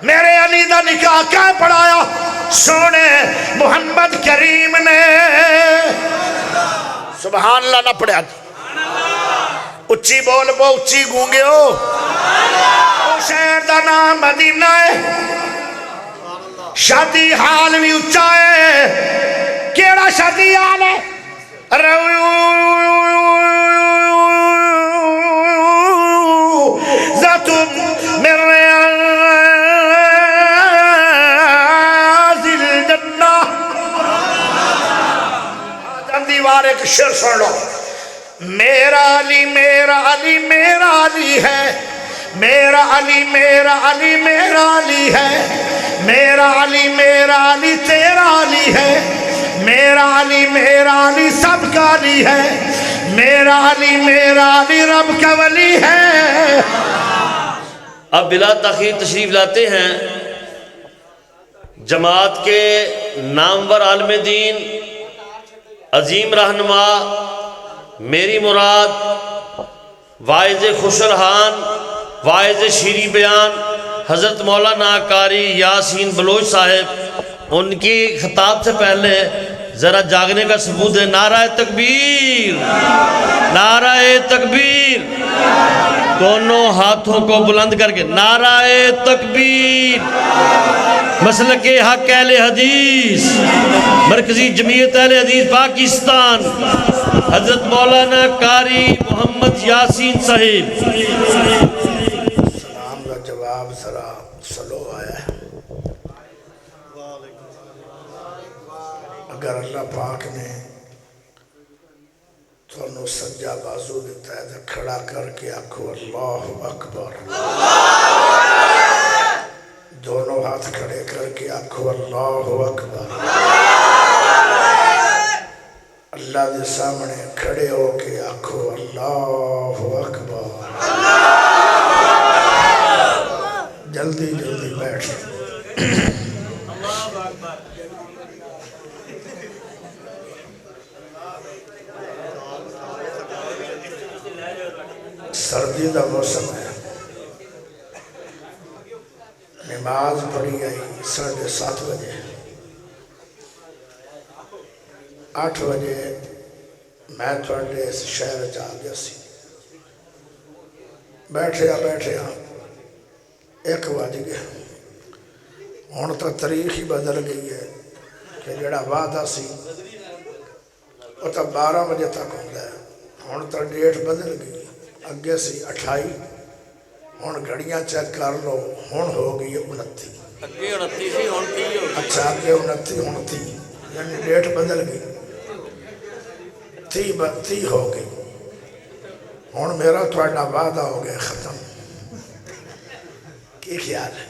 میرے علی دا نکاح کیا پڑھایا؟ سونے محمد کریم نے۔ سبحان اللہ نہ پڑھیا؟ اچھی بول بو، اچھی گونگے ہو۔ او شہر دا نام مدینہ ہے، شادی حال بھی اچھا ہے۔ کیڑا شادی حال ہے؟ ذاتم من ریاض الجنہ۔ آدم دیوار ایک شعر سن لو۔ میرا علی میرا علی میرا علی ہے، میرا علی میرا علی میرا علی ہے، میرا علی میرا علی تیرا علی ہے، میرا علی میرا علی سب کا علی ہے، میرا علی میرا علی رب کا ولی ہے۔ اب بلا تاخیر تشریف لاتے ہیں جماعت کے نامور عالم دین، عظیم رہنما، میری مراد، واعظ خوشرحان، واعظ شیریں بیان، حضرت مولانا قاری یاسین بلوچ صاحب۔ ان کی خطاب سے پہلے ذرا جاگنے کا ثبوت ہے۔ نعرہ تکبیر، نعرہ تکبیر، دونوں ہاتھوں کو بلند کر کے نعرہ تکبیر۔ مسلک حق اہل حدیث، مرکزی جمعیت اہل حدیث پاکستان، حضرت مولانا قاری محمد یاسین صاحب۔ سلام کا جواب ذرا سلو آیا ہے۔ اگر اللہ پاک نے تھانوں سجا بازو دیتا ہے تو کھڑا کر کے آکھو اللہ اکبر۔ دونوں ہاتھ کھڑے کر کے آکھو اللہ اکبر۔ اللہ دے سامنے کھڑے ہو کے آکھو اللہ اکبر۔ جلدی جلدی بیٹھ۔ سردی دا موسم ہے، نماز پڑھی آئی 7:30 بجے۔ 8 بجے میں تھوڑے اس شہر جا گیا سی۔ بیٹھے 1 بج گیا۔ ہون تو تاریخ ہی بدل گئی ہے کہ جڑا وعدہ سی وہ تو 12 بجے تک ہوتا ہے۔ ہون تو ڈیٹ بدل گئی، اگے سی 28، ہون گھڑیاں چیک کر لو، ہون ہو گئی 29۔ اگے 29 سی، ہون 30 ہو گئی۔ اچھا اگے 29 ہون 30، یعنی ڈیٹ بدل گئی، 30 ہو گئی۔ ہون میرا تھوڑا وعدہ ہو گیا ختم۔ کی خیال ہے؟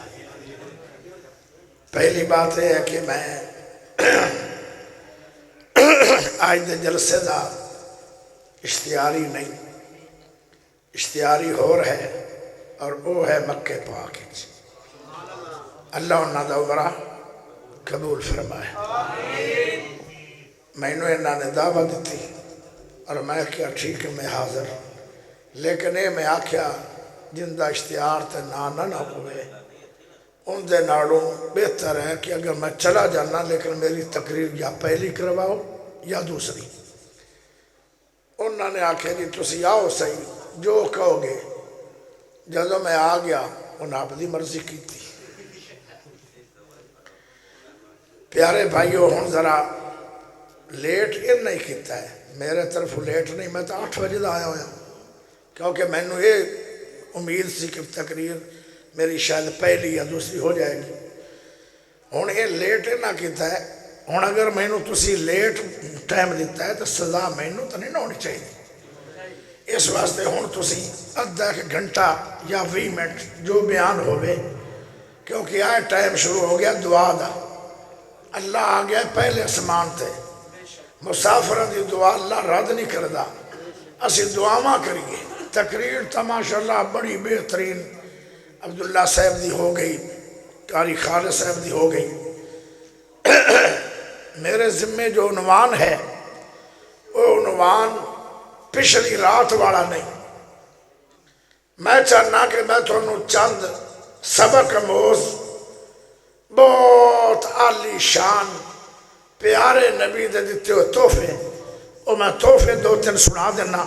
پہلی بات یہ ہے کہ میں آج دے جلسے دا اشتہاری نہیں، اشتہاری ہو رہے اور وہ ہے مکہ پاک۔ اللہ انہاں دا عمرہ قبول فرمائے۔ میں نے انہاں نے دعوت دیتی اور میں کیا ٹھیک ہے میں حاضر، لیکن یہ میں آکھیا جن دا اشتہار تے نہ ہوئے ان دے نالوں بہتر ہے کہ اگر میں چلا جانا لیکن میری تقریر یا پہلی کرواؤ یا دوسری۔ انہوں نے آکھے جی تسی آؤ صحیح، جو کہو گے۔ جدو میں آ گیا انہاں اپنی مرضی کی تھی۔ پیارے بھائیو ہوں ذرا لیٹ ان نہیں کیتا ہے، میرے طرف لیٹ نہیں، میں تو 8 بجے دا آیا ہویا، کیونکہ میں نے یہ امید سی کہ تقریر میری شاید پہلی یا دوسری ہو جائے گی۔ ہوں یہ لیٹ نہ کیتا ہے۔ ہوں اگر میں نے تسی لیٹ ٹائم دیتا ہے تو سزا میں نے تو نہیں ہونی چاہیے۔ اس واسطے ہوں تسی ادھا 1 گھنٹہ یا 20 منٹ جو بیان ہوئے، کیونکہ آئے ٹائم شروع ہو گیا دعا دا۔ اللہ آ گیا پہلے اسمان تے، مسافران دی دعا اللہ رد نہیں کردہ۔ اسی دعاواں کریے۔ تقریر تا ماشاءاللہ بڑی بہترین عبداللہ صاحب دی ہو گئی، قاری خالد صاحب دی ہو گئی۔ میرے ذمے جو عنوان ہے وہ عنوان پچھلی رات والا نہیں۔ میں چاہنا کہ میں تھانوں چند سبق آموز بہت عالی شان پیارے نبی دے دیتے ہوئے تحفے، اور میں تحفے دو تین سنا دینا۔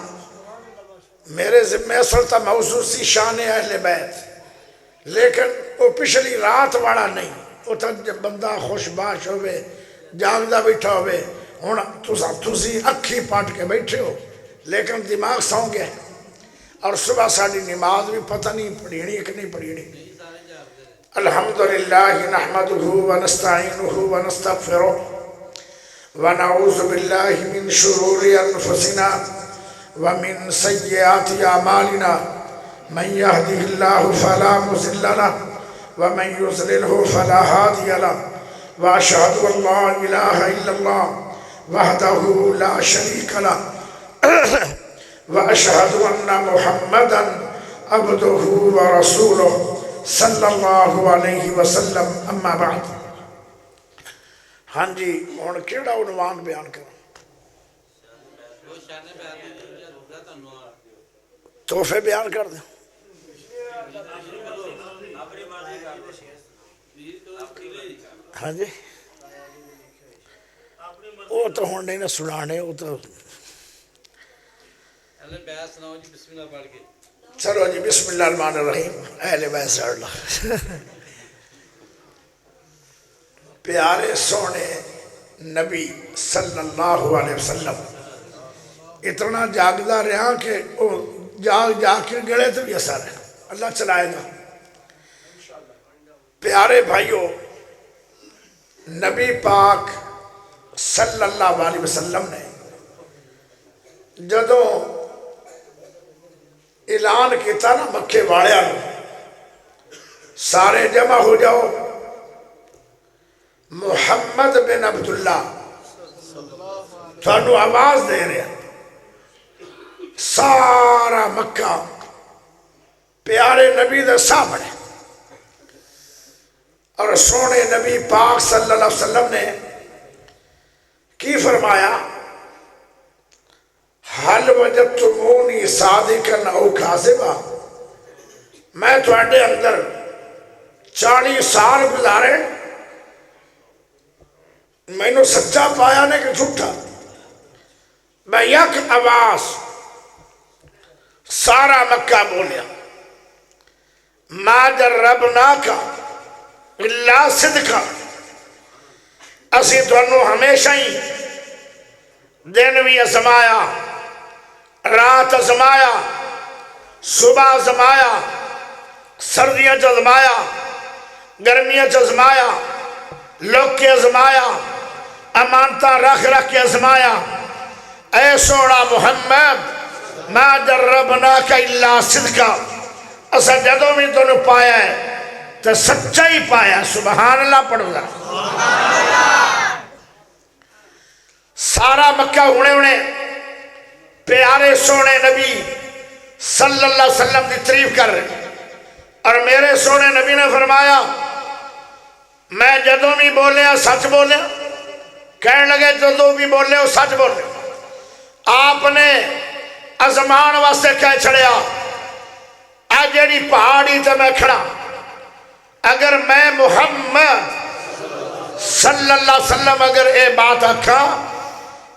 میرے ذمہ اصل تا موضوع سی شان اہل بیت، لیکن وہ پچھلی رات والا نہیں، وہ تا جب بندہ خوش باش ہوئے جاگدہ بیٹھا ہوئے، ہون تسی اکھی پاٹ کے بیٹھے ہو لیکن دماغ سو گئے، اور صبح ساڑی نماز بھی پتہ نہیں پڑھینی کہ نہیں پڑھینی۔ الحمدللہ نحمدہ ونستعینہ ونستغفرہ ونعوذ باللہ من شرور انفسنا ومن سیئات اعمالنا من یهده اللہ فلا مضل له ومن یضللہ فلا ہادی له واشهد ان لا الہ الا اللہ وحدہ لا شریک له واشهد ان محمدا عبدہ ورسولہ صلی اللہ علیہ وسلم، اما بعد۔ ہاں جی، ہن کیڑا عنوان بیان کروں؟ تحفے بیان کر دیں۔ ہاں جی، وہ تو ہن نہیں نہ سنانے، وہ تو چلو جی، بسم اللہ الرحمن الرحیم۔ اہل بیت سے اللہ پیارے سونے نبی صلی اللہ علیہ وسلم اتنا جاگدہ رہا کہ وہ جاگ کے گڑے تو بھی اثر ہے، اللہ چلائے گا۔ پیارے بھائیوں، نبی پاک صلی اللہ علیہ وسلم نے جدوں اعلان کیتا نا مکے واڑیاں نو، سارے جمع ہو جاؤ، محمد بن عبداللہ تھانو آواز دے رہے، سارا مکہ پیارے نبی دے سامنے، اور سونے نبی پاک صلی اللہ علیہ وسلم نے کی فرمایا؟ حل وجدتمونی صادقا او کاذبا، میں تھوڑے اندر 40 سال گزارے، میں نے سچا پایا نہیں کہ جھوٹا۔ میں یک آواز سارا مکہ بولیا، ما جربناک الا صدقا، اسی تھانوں ہمیشہ ہی دن بھی ازمایا، رات ازمایا، صبح ازمایا، سردیاں چ ازمایا، گرمیاں چ ازمایا، لوگ کے ازمایا، امانتہ رکھ رکھ کے ازمایا۔ اے سونا محمد، ما جربناک الا صدقا، اسا جدوں بھی تنوں پایا ہے تو سچا ہی پایا۔ سبحان اللہ پڑھو گا۔ سارا مکہ ہونے پیارے سونے نبی صلی اللہ علیہ وسلم کی تعریف کر رہے، اور میرے سونے نبی نے فرمایا میں جدوں بھی بولیا سچ بولیا، کہنے لگے جدوں بھی بولے ہو سچ بولے۔ آپ نے ازمان واسطے کہہ چھڑیا، آج جیڑی پہاڑی تے میں کھڑا، اگر میں محمد صلی اللہ علیہ وسلم اگر اے بات آکھا،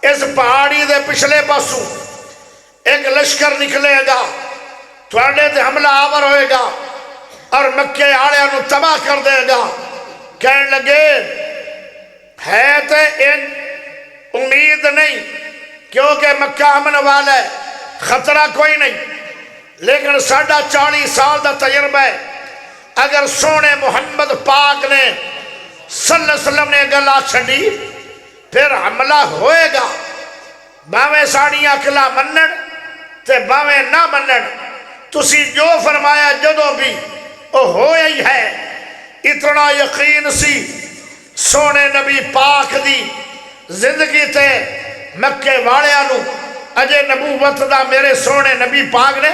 اس پہاڑی دے پچھلے پاسوں ایک لشکر نکلے گا، تھوڑے تے حملہ آور ہوئے گا اور مکے آڑے انہوں تباہ کر دے گا۔ کہنے لگے ہے تے ان امید نہیں، کیونکہ مکہ امن والا ہے، خطرہ کوئی نہیں، لیکن 40 سال دا تجربہ ہے، اگر سونے محمد پاک نے صلی اللہ علیہ وسلم نے گلا چھڑی پھر حملہ ہوئے گا، باویں ساڑیاں اکلا منن تے باویں نہ منن، تسی جو فرمایا جدوں بھی وہ ہویا ہی ہے۔ اتنا یقین سی سونے نبی پاک دی زندگی تے مکے والیاں اجے نبوت دا میرے سونے نبی پاک نے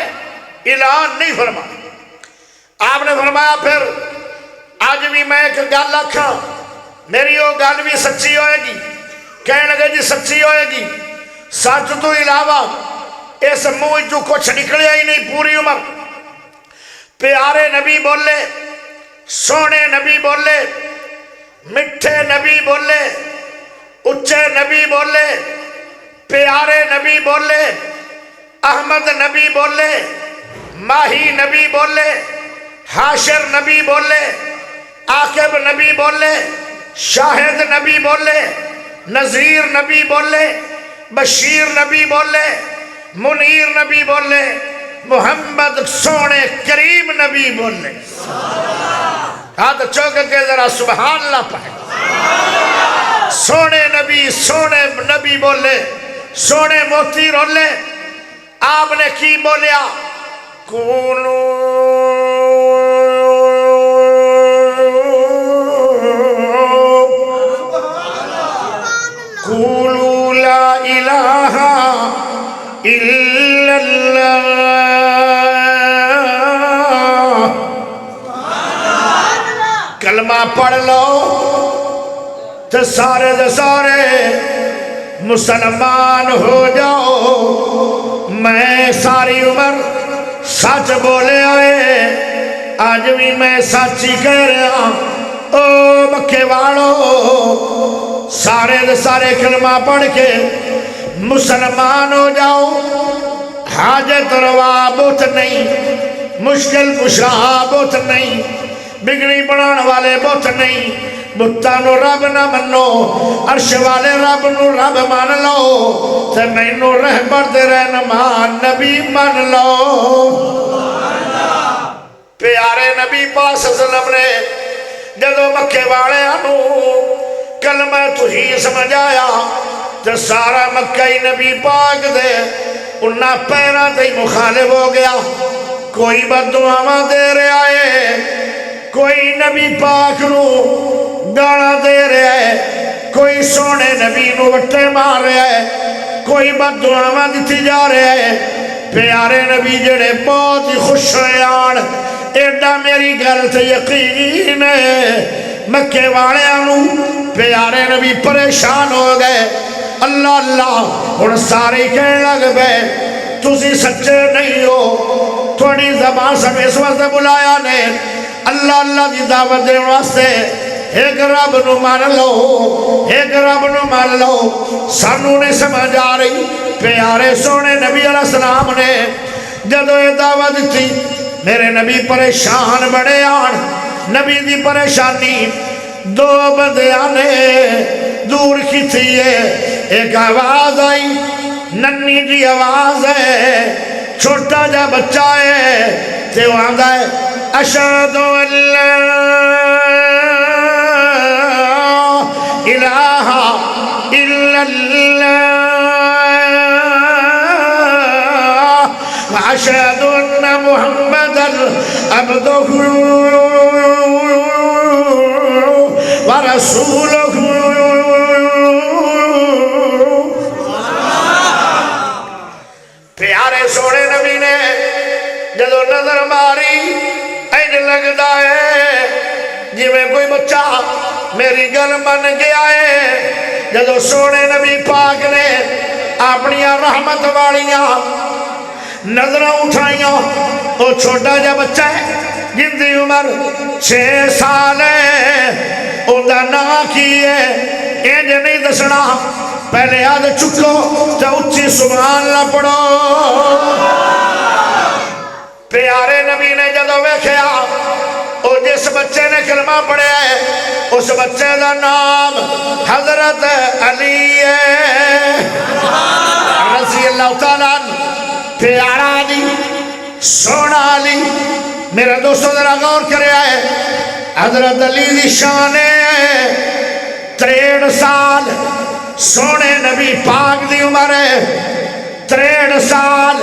اعلان نہیں فرمایا۔ آپ نے فرمایا پھر آج بھی میں ایک گل آکھاں، میری وہ گل بھی سچی ہوئے گی۔ کہنے لگے جی سچی ہوئے گی، سچ تو علاوہ اس منہ جو کچھ نکلیا ہی نہیں پوری عمر۔ پیارے نبی بولے، سونے نبی بولے، میٹھے نبی بولے، اچھے نبی بولے، پیارے نبی بولے، احمد نبی بولے، ماہی نبی بولے، حاشر نبی بولے، عاقب نبی بولے، شاہد نبی بولے، نذیر نبی بولے، بشیر نبی بولے، منیر نبی بولے، محمد سونے کریم نبی بولے. ہاتھ چوک کے ذرا سبحان اللہ پڑھے. سونے نبی بولے، سونے موتی رولے. آپ نے کی بولیا؟ کونو قولوا لا الہ الا اللہ. کلمہ پڑھ لو تو سارے دے سارے مسلمان ہو جاؤ. میں ساری عمر سچ بولے آئے، آج بھی میں سچ ہی کہہ رہا. او مکے والو، سارے دے سارے کلمہ پڑھ کے مسلمان ہو جاؤ. حاجت روا بت نہیں، مشکل کشا بت نہیں، بگڑی بنان والے بت نہیں. بتانو رب نہ منو، عرش والے رب نو رب مان لو، تے مینو رہبر دے رہنما نبی مان لو. پیارے نبی پاک صلی اللہ علیہ وسلم نے جدو مکے والے انو کلمہ توحید سمجھایا تے سارا مکہ نبی پاک دے انہاں پیرا تے مخالف ہو گیا. کوئی بددعاواں دے رہا ہے، کوئی نبی پاک نو گالا دے رہا ہے، کوئی سونے نبی نو وٹے مار رہا ہے، کوئی بددعاواں دتی جا رہا ہے. پیارے نبی جڑے بہت ہی خوش ہوئے آن، ایڈا میری گل تے یقین ہے. مکے والے انو پیارے نبی پریشان ہو گئے. اللہ اللہ ہن سارے کہنے لگ پے تسی سچے نہیں ہو، تھوڑی زبان سے اس واسطے بلایا نے اللہ اللہ دی دعوت دینے واسطے. ایک رب نو مان لو، ایک رب نو مان لو. سانو نہیں سمجھ آ رہی. پیارے سونے نبی علیہ السلام نے جدو یہ دعوت دیتی، میرے نبی پریشان بڑے آن. نبی دی پریشانی دو بندیاں نے دور کی تھی ہے. ایک آواز آئی، ننی جی آواز ہے، چھوٹا جا بچہ ہے، تے وہ آندا ہے اشہد ان لا الہ الا اللہ واشہد ان محمدا عبدہ ورسولہ. پیارے سونے نبی نے جدو نظر ماری اینج لگتا ہے جی میں کوئی بچہ میری گل من گیا ہے. جدو سونے نبی پاک نے اپنی رحمت والیاں نظر اٹھائیاں، وہ چھوٹا جا بچہ ہے جن دی عمر 6 سال ہے. او دا نام کی ہے اینج نہیں دسنا، پہلے ہاتھ چکو تو اچھی سبحان اللہ پڑھو. پیارے نبی نے جدو ویکھیا اور جس بچے نے کلمہ پڑھیا ہے اس بچے دا نام حضرت علی ہے رضی اللہ تعالیٰ عنہ. پیارا علی، سونا علی. میرا دوستو ذرا غور کریا ہے، حضرت علی دی شان ہے 63 سال. سونے نبی پاک دی عمر ہے 63 سال.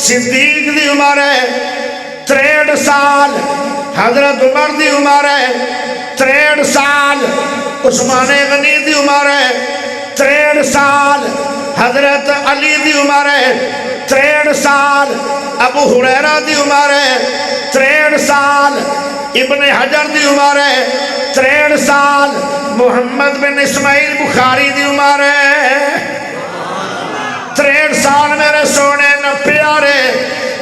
صدیق دی عمر ہے 63 سال. حضرت عمر دی عمر ہے 63 سال. عثمان غنی دی عمر ہے 63 سال. حضرت علی دی عمر ہے 63 سال. ابو ہریرہ دی عمر ہے 63 سال. ابن حجر دی عمر ہے 63 سال. محمد بن اسماعیل بخاری دی عمر ہے 63 سال. میرے سونے نہ پیارے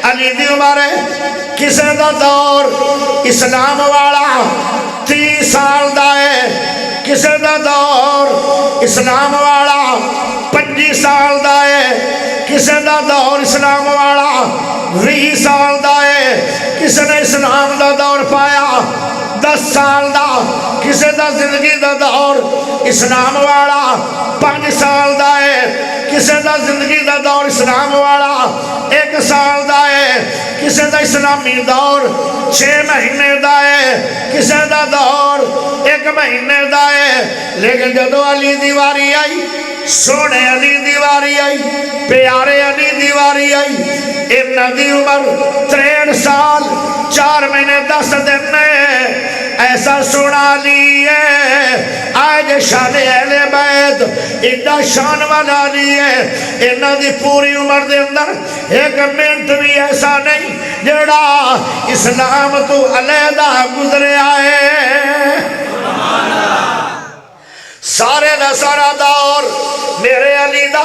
علی دی عمر ہے. کسے دا دور اسلام والا 30 سال دا ہے. کسے دا دور اسلام والا 25 سال دا ہے، کسے دا دور اسلام والا 20 سال دا ہے، کسے نے اسلام دا دور پایا 10 سال دا، کسے دا زندگی دا دور اسلام والا 5 سال دا ہے، کسے دا زندگی دا دور اسلام والا 1 سال دا ہے، کسے دا اسلامی دور 6 مہینے دا ہے، کسے دا دور 1 مہینے دا ہے۔ لیکن جدو علی دیواری آئی، سونے علی دیواری آئی، پیارے علی دیواری آئی، انہاں دی عمر 63 سال 4 مہینے 10 دن ہے۔ ایسا سونا علی ہے، آج شان اہل بیت ایڈا شان والا علی ہے، انہاں دی پوری عمر دے اندر 1 منٹ بھی ایسا نہیں جڑا اسلام تو علیحدہ گزرے آئے۔ سارے دا سارا دور میرے علی دا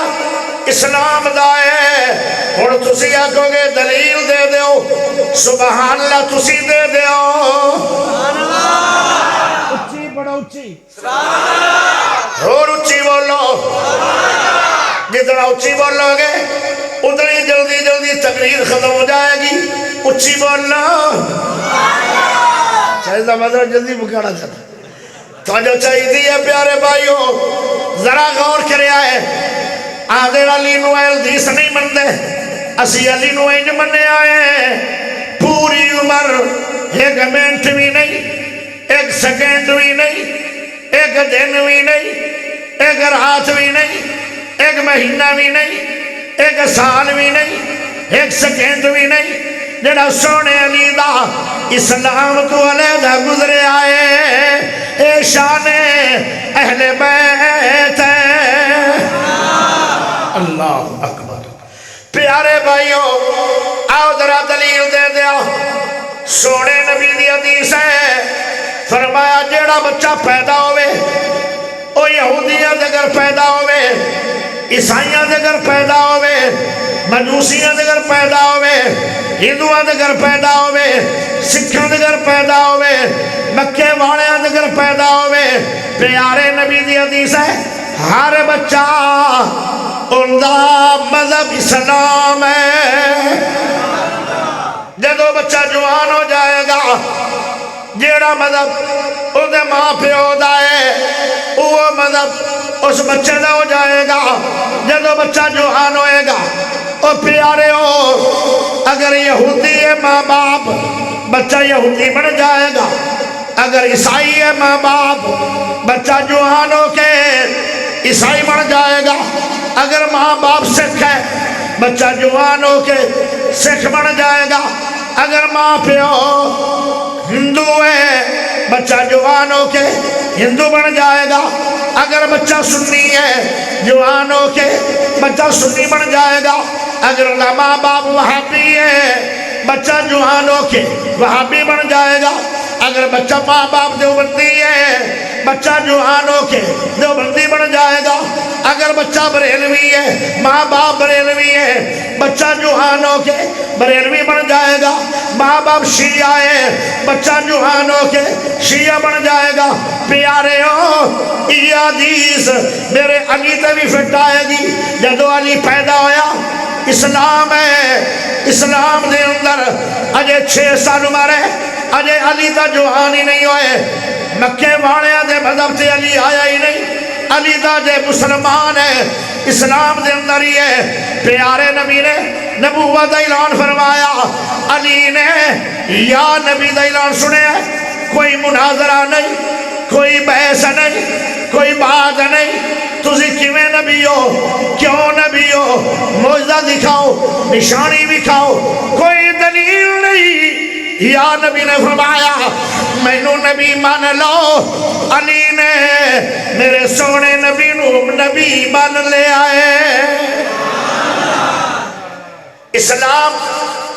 اسلام دا ہے۔ اور تسی آکھو گے دلیل دے دیو، سبحان اللہ تسی دے دیو، اچھی بڑا اچھی اور اچھی بولو، جتنا اچھی بولو گے اتنی جلدی جلدی تقریر ختم ہو جائے گی۔ اچھی بولنا چاہیے مطلب جلدی مکانا چاہتا تو جو چاہیے پیارے بھائیو، ذرا غور کریا ہے۔ آدھے علی نو حدیث نہیں مندے، اسی علی نو انج منے آئے، پوری عمر 1 منٹ بھی نہیں، 1 سیکنڈ بھی نہیں، 1 دن بھی نہیں، 1 رات بھی نہیں، 1 مہینہ بھی نہیں، 1 سال بھی نہیں، 1 سیکنڈ بھی نہیں، جڑا سونے علی دا اسلام تو علیحدہ گزرے آئے۔ اے شان اہل بیت ہے۔ اللہ اکبر۔ پیارے بھائیو آؤ ذرا دلیل دے دیا، سونے نبی دی حدیث ہے، فرمایا جیڑا بچہ پیدا ہوئے او یہودیاں دے گھر پیدا ہوئے، عیسائیاں دے گھر پیدا ہوئے، مجوسیاں دے گھر پیدا ہوئے، ہندوؤں دے گھر پیدا ہوئے، سکھاں دے گھر پیدا ہوئے، مکے والیاں دے گھر پیدا ہوئے، پیارے نبی دی حدیث ہے ہر بچہ ان دا مذہب اسلام ہے۔ جدو بچہ جوان ہو جائے گا، جیڑا مذہب اس دے ماں پیو دا ہے وہ مذہب اس بچے دا ہو جائے گا۔ جدو بچہ جوان ہوئے گا، او پیارے ہو اگر یہودی ہے ماں باپ بچہ یہودی بن جائے گا، اگر عیسائی ہے ماں باپ بچہ جوان ہو کے عیسائی بن جائے گا، اگر ماں باپ سکھ ہے بچہ جوان ہو کے سکھ بن جائے گا، اگر ماں پیو ہندو ہے بچہ جوان ہو کے ہندو بن جائے گا، اگر بچہ سنی ہے جوان ہو کے بچہ سنی بن جائے گا، اگر ماں باپ وہابی ہے بچہ جوان ہو کے وہابی بن جائے گا، اگر بچہ ماں باپ دیوبندی ہے بچہ جوان ہو کے دیوبندی بن جائے گا، اگر بچہ بریلوی ہے ماں باپ بریلوی ہے بچہ جوان ہو کے بریلوی بن جائے گا، ماں باپ شیعہ ہے بچہ جوان ہو کے شیعہ بن جائے گا۔ پیارے ہو یہ حدیث میرے علی تے بھی فٹ آئے گی۔ جدو علی پیدا ہویا اسلام ہے، اسلام دے اندر اجے 6 سال عمر ہے، اجے علی دا جوان ہی نہیں ہوئے، مکے والیاں دے مذہب تے علی آیا ہی نہیں، علی دا جے مسلمان ہے اسلام دے اندر ہی ہے۔ پیارے نبی نے نبوت دا اعلان فرمایا، علی نے یا نبی دا اعلان سنے، کوئی مناظرہ نہیں، کوئی بحث نہیں، کوئی بات نہیں، تسی کیویں نبی ہو، کیوں نبی ہو، معجزہ دکھاؤ، نشانی دکھاؤ، کوئی دلیل نہیں۔ یا نبی نے فرمایا مینوں نبی مان لو، علی نے میرے سونے نبی نو نبی مان لے آئے۔ اسلام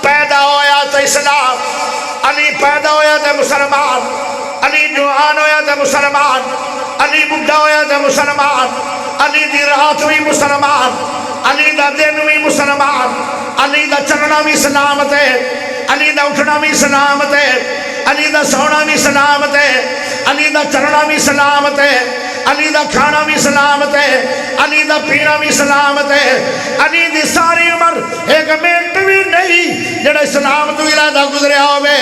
پیدا ہویا تو اسلام، علی پیدا ہویا تو مسلمان، علی جوان ہویا تو مسلمان، علی بڑھا ہویا تو مسلمان، علی دی رات بھی مسلمان، علی دا دن بھی مسلمان، علی دا چلنا بھی سلامت ہے، علی دا اٹھنا بھی سلامت ہے، علی دا سونا بھی سلامت ہے، علی دا چلنا بھی سلامت ہے، علی دا کھانا بھی سلامت ہے، علی دا پینا بھی سلامت ہے، علی دی ساری عمر ایک منٹ بھی نہیں جڑا اسلام تو علیحدہ گزریا ہوئے،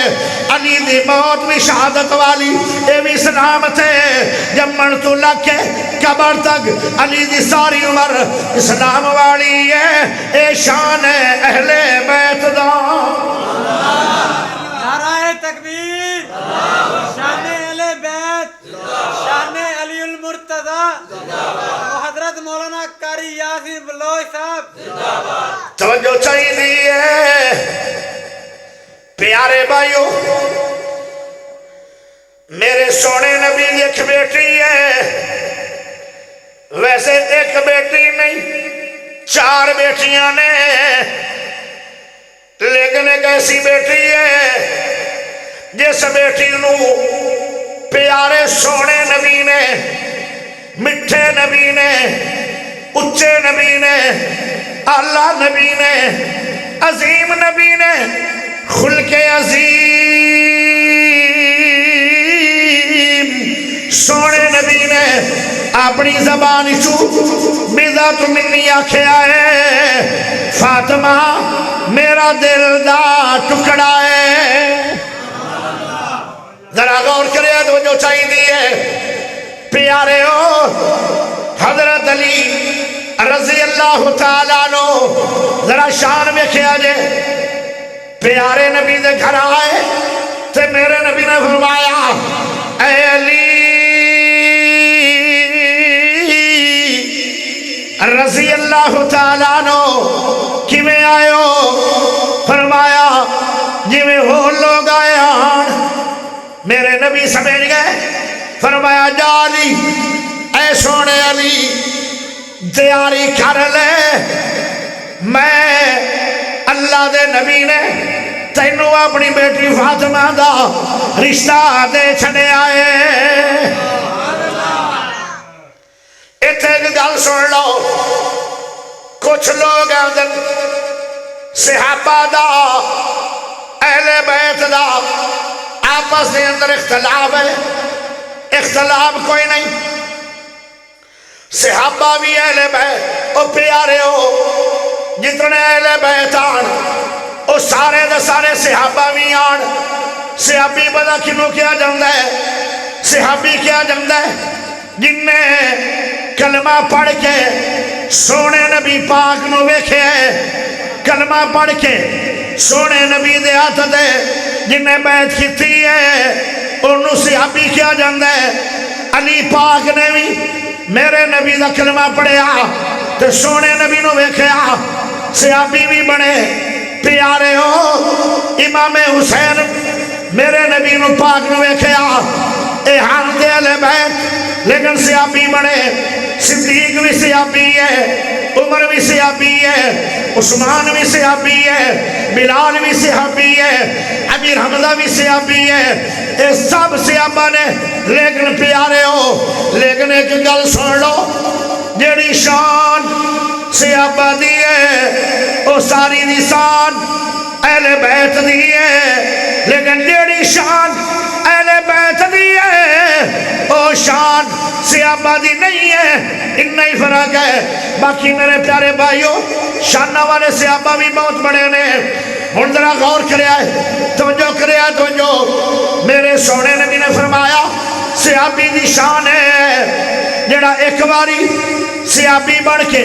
علی دی موت بھی شہادت والی اے بھی سلامت ہے، جمن تو لگ کے قبر تک علی دی ساری عمر اسلام والی ہے، اے شان ہے اہل بیت دا۔ نعرہ تکبیر، شان اہل بیت، شان علی المرتضی، حضرت مولانا قاری یاسین بلوچ صاحب۔ توجہ چاہیے دیئے پیارے بھائیو، میرے سونے نبی کی ایک بیٹی ہے، ویسے ایک بیٹی نہیں 4 بیٹیاں نے، لیکن ایک ایسی بیٹی ہے جس بیٹی نو پیارے سونے نبی نے، مٹھے نبی نے، اچھے نبی نے، اعلیٰ نبی نے، عظیم نبی نے، خلق عظیم سونے نبی نے اپنی زبان چو بذات منی آکھیا ہے، فاطمہ میرا دل دا ٹکڑا ہے۔ ذرا غور کرے تو جو چاہی دی ہے پیارے ہو، حضرت علی رضی اللہ تعالیٰ عنہ ذرا شان میں کیا جے، پیارے نبی دے گھر آئے تے میرے نبی نے فرمایا اے علی رضی اللہ تعالیٰ عنہ کی میں آئے ہو؟ فرمایا جی میں وہ لوگ آئے ہاں۔ میرے نبی سمجھ گئے، فرمایا جا علی، اے سونے علی تیاری کر لے، میں اللہ دے نبی نے تینوں اپنی بیٹی فاطمہ دا رشتہ دے چھڑے آئے۔ اتھے ایک گل سن لو، کچھ لوگ اندر صحابہ دا اہل بیت دا آپس دے اندر اختلاف ہے، اختلاف کوئی نہیں، صحابہ بھی اہل بیت، او پیارے ہو جتنے اہل بیت آن او سارے دے سارے صحابہ بھی آن۔ صحابی بدا کنو کیا جاندہ ہے؟ صحابی کیا جاندہ ہے جن نے کلمہ پڑھ کے سونے نبی پاک نو ویکھے، کلمہ پڑھ کے سونے نبی دے ہاتھ دے جن نے بیعت کیتی ہے، انہوں صحابی کیا جاندہ ہے۔ علی پاک نے بھی میرے نبی دا کلمہ پڑھیا تے سونے نبی نو ویکھیا، صحابی بھی بنے۔ پیارے ہو امام حسین میرے نبی نو پاک نو ویکھیا، اے ہم دے اہل بیت لیکن صحابی بنے۔ صدیق بھی صحابی ہے، عمر بھی صحابی ہے، عثمان بھی صحابی ہے، بلال بھی صحابی ہے، امیر حمزہ بھی صحابی ہے، اے سب صحابہ نے۔ لیکن پیارے ہو لیکن ایک گل سن لو، جیڑی شان صحابہ دی ہے او ساری دی شان اہل بیت دی ہے، لیکن جیڑی شان اہل بیت دی ہے او شان صحابہ دی نہیں ہے، اتنا ہی فرق ہے۔ باقی میرے پیارے بھائیوں شانہ والے صحابہ بھی بہت بڑے نے۔ ہن ذرا غور کریا ہے، توجہ کریا ہے، توجہ۔ میرے سونے نبی نے فرمایا صحابی دی شان ہے جڑا ایک باری صحابی بڑھ کے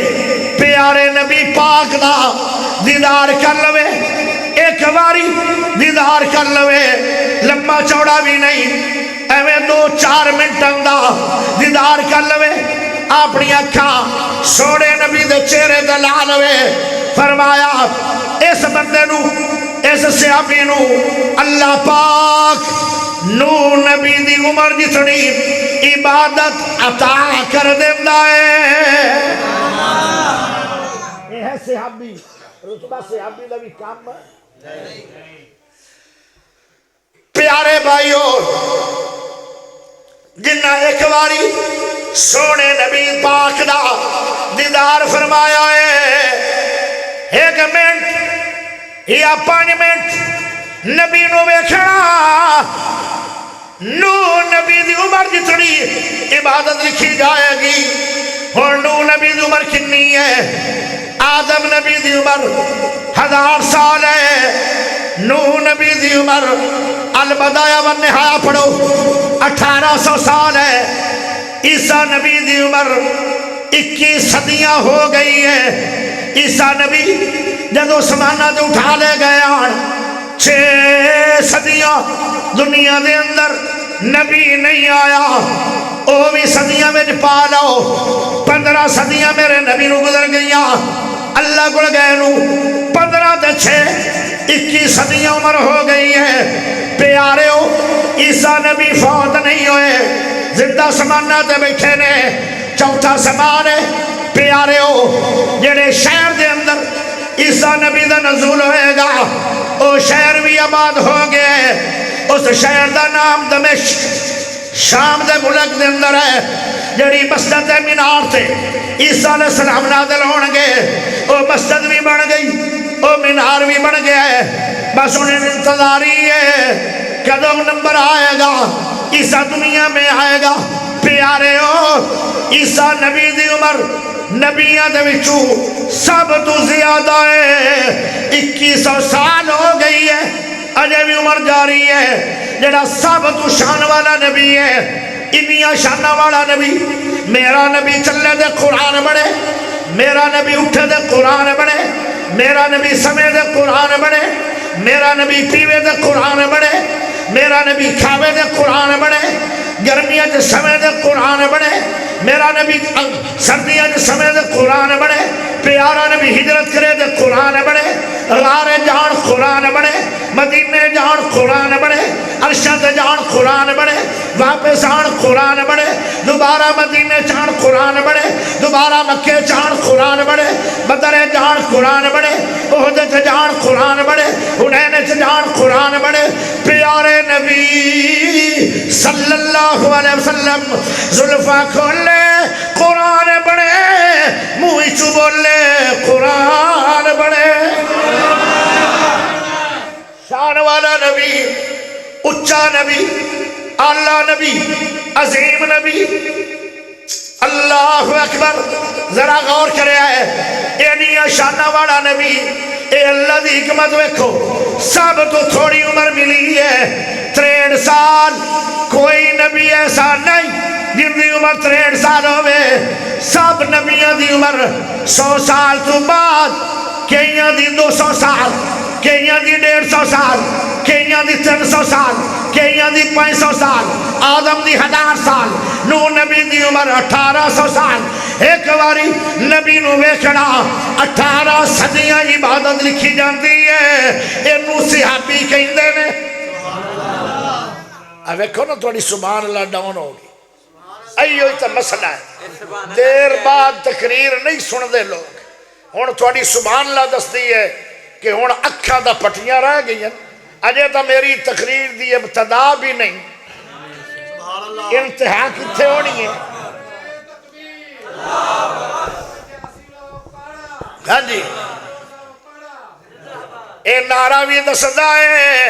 پیارے نبی پاک دا دیدار کر لوے، ایک باری دیدار کر لوے، لمبا چوڑا بھی نہیں، ایویں 2-4 منٹاں دا دیدار کر لوے، اپنی اکھاں سونے نبی دے چہرے تے لا لوے۔ فرمایا اس بندے نو، اس صحابی نو اللہ پاک نو نبی دی عمر جتنی عبادت عطا کر دیندہ ہے۔ یہ ہے صحابی، رتبہ صحابی دا بھی کام ہے۔ پیارے بھائیو جنہ ایک باری سونے نبی پاک دا دیدار فرمایا ہے، 1 منٹ یا 5 منٹ نبی نو ویکھنا، نو نبی دی عمر جتنی عبادت عبادت لکھی جائے گی. ہن نوح نبی دی عمر کنی ہے؟ آدم نبی دی عمر 1000 سال ہے. نوح نبی دی عمر البدایہ والنہایہ پڑھو 1800 سال ہے. عیسیٰ نبی دی عمر 21 صدیاں ہو گئی ہے. عیسیٰ نبی جدو سمانہ دے اٹھا لے گئے آن 6 صدیاں دنیا دے اندر نبی نہیں آیا. او بھی صدیاں میں پا لو. 15 صدیاں میرے نبی نو گزر گئیاں. اللہ کو گئے نو 15 تے 6 21 صدیاں عمر ہو گئی ہے. پیارے ہو عیسیٰ نبی فوت نہیں ہوئے, زندہ سمانہ تے بیٹھے نے. چوتھا سمان ہے پیارے ہو جڑے شہر دے اندر عیسیٰ نبی دا نزول ہوئے گا او شہر بھی آباد ہو گئے. اس شہر دا نام دمشق شام دے ملک دے اندر ہے. جڑی مسجد مینار تے عیسیٰ علیہ السلام نازل ہون گے او مسجد بھی بن گئی, او مینار بھی بن گیا ہے. بس انہیں انتظاری ہے کدو نمبر آئے گا عیسیٰ دنیا میں آئے گا. پیارے ہو عیسیٰ نبی دی عمر نبیاں دے وچوں سب تو زیادہ ہے. 2100 سال ہو گئی ہے, اجے بھی عمر جاری ہے. جڑا سب تو شان والا نبی ہے, انیاں شانہ والا نبی. میرا نبی چلے دے قرآن بڑے, میرا نبی اٹھے دے قرآن بڑے, میرا نبی سمے دے قرآن بڑے, میرا نبی پیوے دے قرآن بڑے, میرا نبی کھاوے دے قرآن بڑے, گرمیاں دے سمے دے قرآن بڑے, میرا نبی سردیاں دے سمے دے قرآن بڑے. پیارا نبی ہجرت کرے دے قرآن بڑے, غار جان قرآن بڑے, مدینے جان قرآن بڑے, عرشہ تے جان قرآن بڑے, واپس آن قرآن بڑے, دوبارہ مدینے جان قرآن بڑے, دوبارہ مکے جان قرآن بڑے, بدر جان قرآن بڑے, احد تے جان قرآن بڑے, حنین تے جان قرآن بڑے. پیارے نبی صلی اللہ علیہ وسلم زلفہ کھولے قرآن بڑے, منہ چو بولے قرآن بڑے. شان والا نبی, اچا نبی, اعلیٰ نبی, عظیم نبی. اللہ اکبر. ذرا غور کرے آئے اینیا شانہ والا نبی, اے اللہ دی حکمت ویکھو. سب تو تھوڑی عمر ملی ہے 63 سال. کوئی نبی ایسا نہیں جن دی عمر 63 سال ہوئے. سب نبیوں دی عمر 100 سال تو بعد, کئیاں دی 200 سال, کئیاں دی 150 سال, کئیاں دی 300 سال, کئیاں دی 500 سال, آدم دی 1000 سال, نوح نبی دی عمر 1800 سال. ایک باری نبی نو ویکھنا 18 صدیاں عبادت لکھی جاندی ہے. اینو صحابی کہندے نے. اب ویکھو نا تھوڑی سبحان اللہ ڈاؤن ہوگی. ایو تا مسئلہ ہے, دیر بعد تقریر نہیں سن دے لوگ. ہون تھوڑی سبحان اللہ دستی ہے کہ ہون اکھاں دا پٹیاں رہ گئی ہیں. اجے تا میری تقریر دی ابتدا بھی نہیں, انتہا کتھے ہونی ہے. ہاں جی, اے نعرہ بھی دسدا ہے,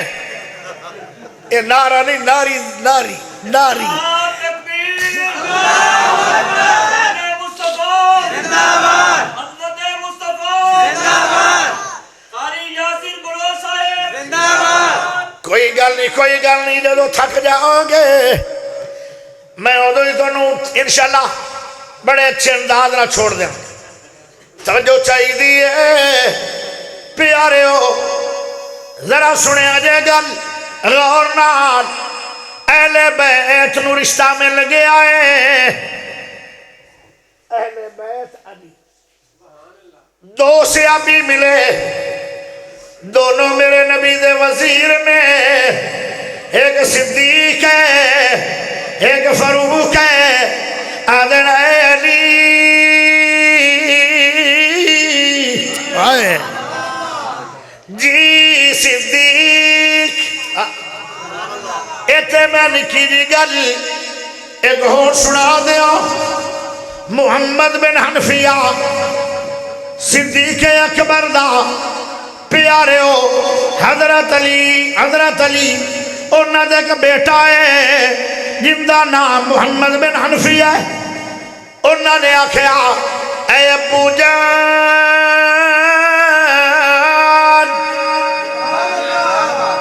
اے نعرہ نہیں, ناری ناری ناری. کوئی گل نہیں, کوئی گل نہیں. جدو تھک جاؤ گے میں ادو ہی تمہیں انشاءاللہ بڑے اچھے انداز نہ چھوڑ دیں. توجہ چاہیے پیارے ہو, ذرا سنے جے گل غور نال. اہل بیت نو رشتہ مل گیا ہے. اہل بیت علی 2 صحابی ملے, دونوں میرے نبی دے وزیر نے. ایک صدیق ہے, ایک فاروق ہے. آدھن اے علی آئے جی صدیق. ایتے میں نکی جی گل ایک اور سنا دیا. محمد بن حنفیہ صدیق اکبر دا پیارے ہو. حضرت علی انہاں دا ایک بیٹا ہے جن دا نام محمد بن حنفی ہے انہوں نے آکھیا اے ابو جان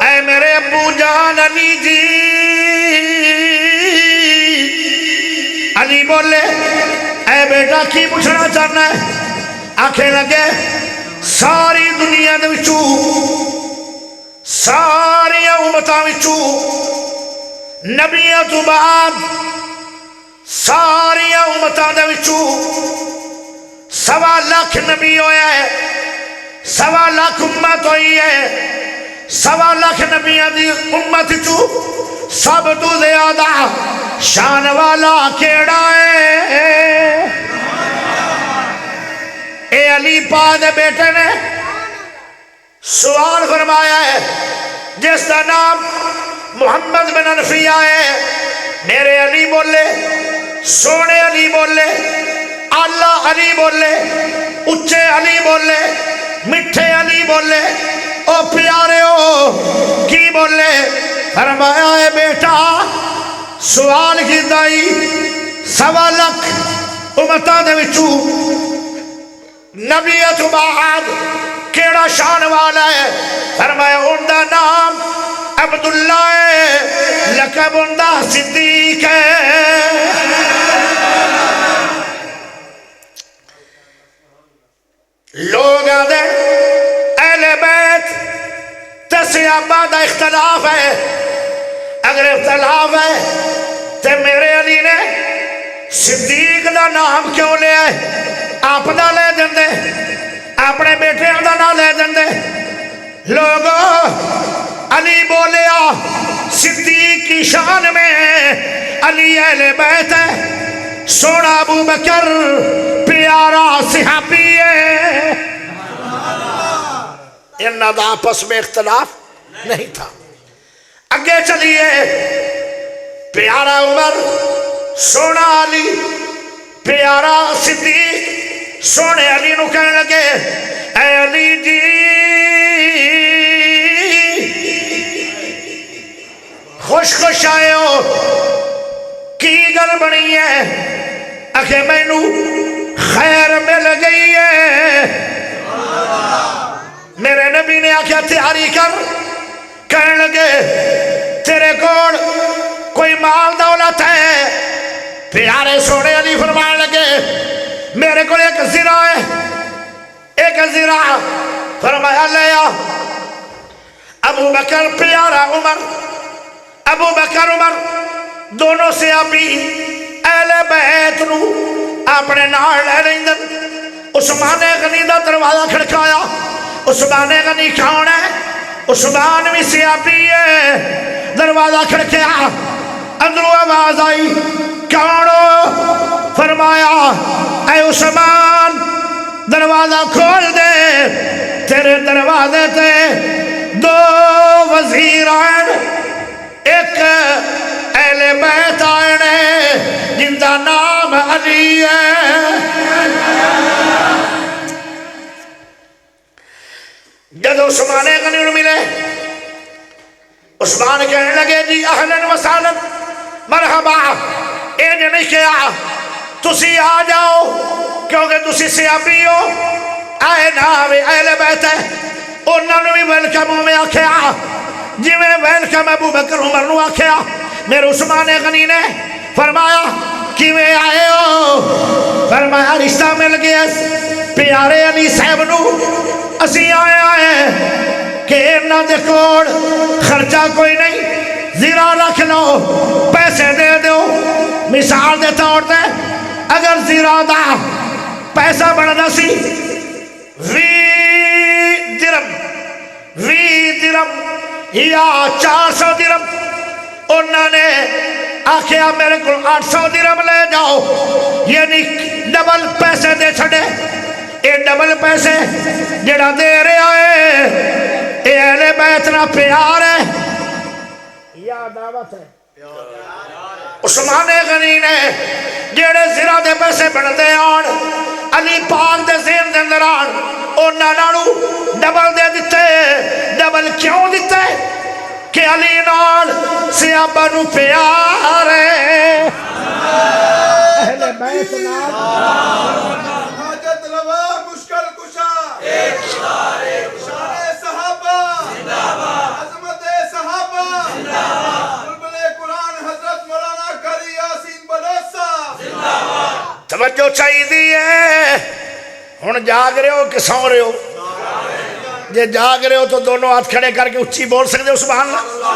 اے میرے ابو جان علی جی علی بولے اے بیٹا کی پوچھنا چاہنا ہے آنکھیں لگے ساری دنیا دے وچوں ساری امتاں وچوں نبیاں تو بعد ساری امتاں دے وچوں 1.25 لاکھ نبی ہویا ہے 1.25 لاکھ امت ہوئی ہے 1.25 لاکھ نبیاں دی امت چوں سب تو زیادہ شان والا کیڑا ہے اے علی پاک دے بیٹے نے سوال فرمایا ہے جس کا نام محمد بن حنفیہ ہے میرے علی بولے سونے علی بولے اللہ علی بولے اچھے علی بولے مٹھے علی بولے او پیارے ہو کی بولے فرمایا ہے بیٹا سوال کی دائی 1.25 لاکھ امتاں دے وچوں نبیت بعد کیڑا شان والا ہے فرمایا ان دا نام عبداللہ ہے لقب ان دا صدیق ہے لوگ آدھے اہل بیت تے صحابہ دا اختلاف ہے اگر اختلاف ہے تے میرے علی نے صدیق دا نام کیوں لے آئے آپ دا لے دن دے اپنے بیٹے دا نام لے دن دے لوگوں علی بولیا صدیق کی شان میں علی اہل بیت ہے سونا ابو بکر پیارا صحابی ہے انہاں دا آپس میں اختلاف نہیں تھا اگے چلیے پیارا عمر سونا علی پیارا صدیق سونے علی نو کہنے لگے اے علی جی خوش خوش آئے ہو کی گل بنی ہے اکھے میں نو خیر مل گئی ہے میرے نبی نے آکھیا تیاری کر کہنے لگے تیرے کوڑ کوئی مال دولت ہے پیارے سونے علی فرمانے لگے میرے کو ایک زرہ ہے ایک زرہ فرمایا لیا ابو بکر پیارا عمر ابو بکر عمر دونوں سے ابھی اہل بیت نو اپنے نال لے لیندن عثمان غنی دا دروازہ کھڑکایا عثمان غنی کون ہے عثمان بھی سیابی ہے دروازہ کھڑکیا اندروں آواز آئی کونو فرمایا اے عثمان دروازہ کھول دے تیرے دروازے تے 2 وزیر آئین ایک اہل بیت آئین جن دا نام علی ہے جب عثمان غنی ملے عثمان کہنے لگے جی اہلاً و سہلاً مرحبا اے نے نہیں کہا تسی آ جاؤ کیونکہ تسی سیابی ہو آئے ناوے اہل بیت ہے انہوں نے بھی ویلکم میں آکھیا جی میں ویلکم ابو بکر عمر نو آکھیا میرے عثمان غنی نے فرمایا کیویں آئے ہو فرمایا رشتہ مل گیا پیارے علی صاحب نو اسی آئے کہ انہاں دے کوڑ خرچہ کوئی نہیں زیرہ رکھ لو پیسے دے دو مثال دے طور تے اگر زیرہ دا پیسہ بڑھنا سی 20 درم یا 400 درم انہوں نے آکھیا میرے کو 800 درم لے جاؤ یعنی ڈبل پیسے دے چھڑے اے ڈبل پیسے جڑا دے رہے آئے اے اہل بیت نہ پیار ہے یا دعوت ہے عثمان غنی نے جڑے زرہ دے پیسے بڑھتے آن علی پاک دے ذہن دے اندر آن انہاں نالوں ڈبل دے دیتے ڈبل کیوں دیتے کہ علی نال صحابہ نو پیار ہے اہل بیت نال حاجت روا مشکل کشا شان صحابہ عظمت صحابہ بلبل قرآن حضرت مولانا قاری یاسین بلوچ صاحب توجہ چاہیے ہن جاگ رہے ہو کہ سو رہے ہو جے جاگ رہے ہو تو دونوں ہاتھ کھڑے کر کے اچھی بول سکتے ہو سبحان اللہ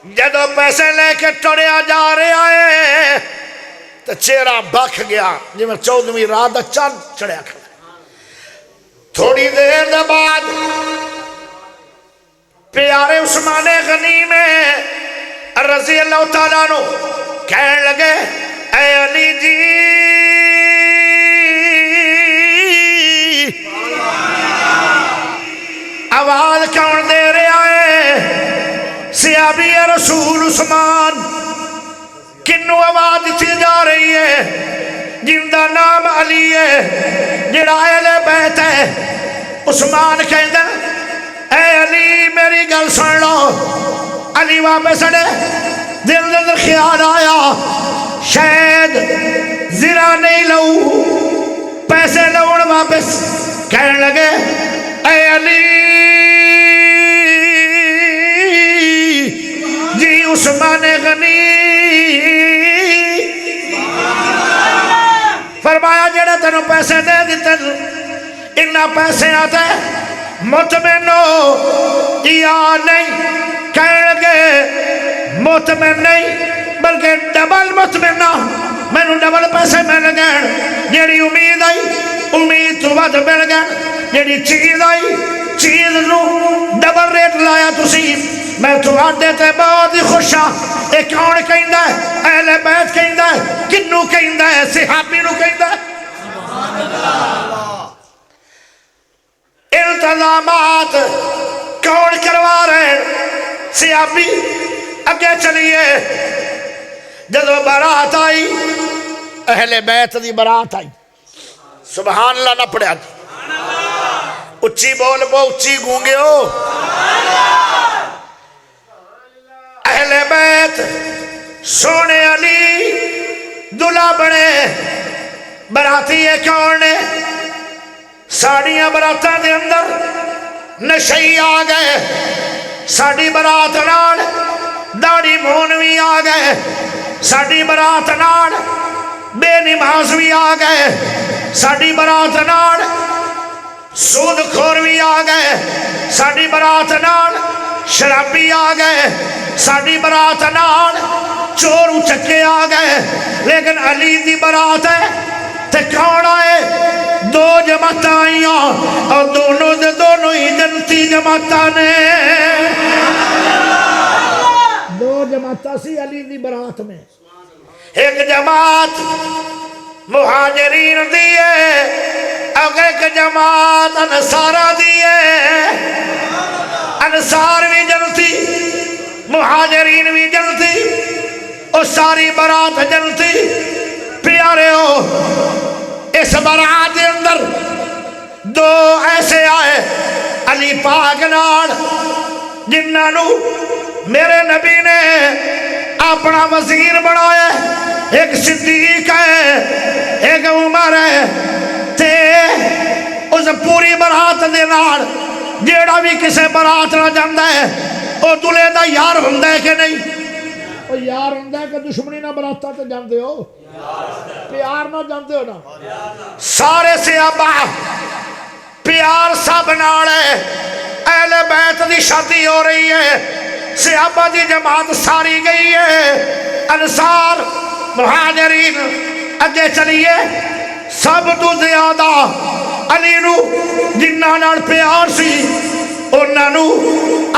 جدو پیسے لے کے ٹڑیا جا رہے آئے تو چہرہ بکھ گیا جی میں 14ویں رات دا چاند چڑھیا کھڑا تھوڑی دیر دے بعد پیارے عثمان غنی میں رضی اللہ تعالیٰ عنہ کہنے لگے اے علی جی آواز کون دے رہے آئے صحابی رسول عثمان کنو آواز دیتی جا رہی ہے جن دا نام علی ہے جڑا اہل بیت ہے عثمان کہندا اے علی میری گل سن لو علی واپس اڑے دل اندر خیال آیا شاید زرا نہیں لو پیسے لون واپس کہنے لگے اے علی جی عثمان غنی فرمایا جڑے تینوں پیسے دے دیتے انہا پیسے آتے مطمئن ہو یا نہیں کہنے لگے مطمئن نہیں بلکہ ڈبل مطمئن میں نے ڈبل پیسے مل گئے جیڑی امید آئی امید تو ود مل گئے جیڑی چیز آئی چیز نو ڈبل ریٹ لایا تسی میں تو آدھے تے بہت ہی خوش ہاں ایک کون کہندہ ہے اہل بیت کہندہ ہے کنو کہندہ ہے صحابی نو کہندہ ہے التزامات کون کروا رہے ہیں صحابی اگے چلیے جدو برات آئی اہل بیت دی برات آئی سبحان اللہ نہ پڑھا اچھی بول بو اچھی گونگے ہو اہل بیت سونے علی دلہا بنے براتی ہے کون نے ساڑیاں براتاں دے اندر نشئی آ گئے ساڑی برات نال داڑی مونوی آ گئے ساڑی برات نال بے نماز بھی آ گئے ساڑی برات نال سود خور بھی آ گئے ساڑی برات نال شرابی آ گئے ساڑی برات نال چور چکے آ گئے لیکن علی دی برات ہے تے کون آئے دو جماعت آئیاں اور دونوں دے دونوں ہی جنتی جماعت نے دو جماعت سی علی دی برات میں ایک جماعت مہاجرین دیئے اگر ایک جماعت انصارہ دیئے انصار بھی جنتی مہاجرین بھی جنتی اور ساری برات جنتی پیارے ہو اس برات کے اندر دو ایسے آئے علی پاک نال جنہاں نو میرے نبی نے اپنا وزیر بنایا ایک صدیق ہے ایک عمر ہے تے اس پوری برات دے نال جیڑا بھی کسے برات نہ جاندہ ہے وہ دلے دا یار ہوندہ ہے کہ نہیں وہ یار ہوندہ ہے کہ دشمنی نہ براتا تے جاندے ہو پیار نہ جاندے ہو نا سارے صحابہ پیار سب نالے اہل بیت دی شادی ہو رہی ہے صحابہ دی جماعت ساری گئی ہے انصار مہاجرین اگے چلیے سب تو زیادہ علی نو جنہاں نال پیار سی انہاں نو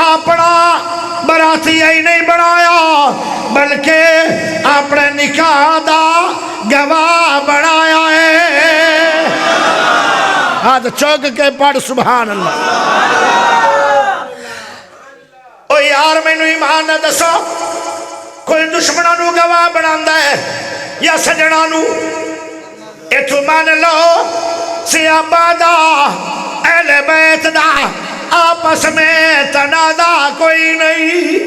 اپنا براتی ہی نہیں بنایا بلکہ اپنے نکاح دا گواہ بنایا ہے ہاتھ چوک کے پڑھ سبحان اللہ او یار میں نو ایمان نہ دسو کوئی دشمنہ نو گواہ بناندہ ہے یا سجنہ نو ایتھو مان لو صحابہ دا اہل بیت دا آپس میں تنازع کوئی نہیں.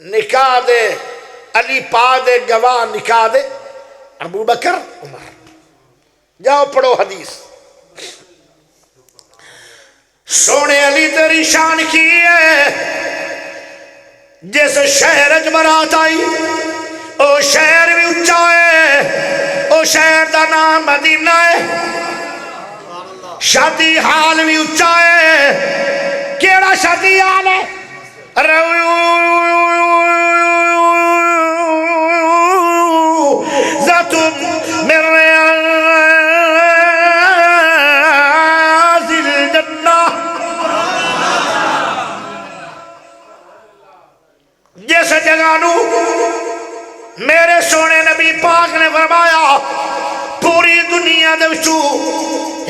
نکاح دے علی پا دے گواہ نکاح دے ابو بکر عمر. جاؤ پڑھو حدیث. سونے علی تیری شان کی ہے جس شہر اچ برات آئی او شہر بھی اچھا ہے او شہر دا نام مدینہ ہے. شادی حال بھی اچھا ہے. کیڑا شادی حال ہے؟ ذاتم من ریاض الجنہ. جس جگہ نو میرے سونے نبی پاک نے فرمایا پوری دنیا دے وچوں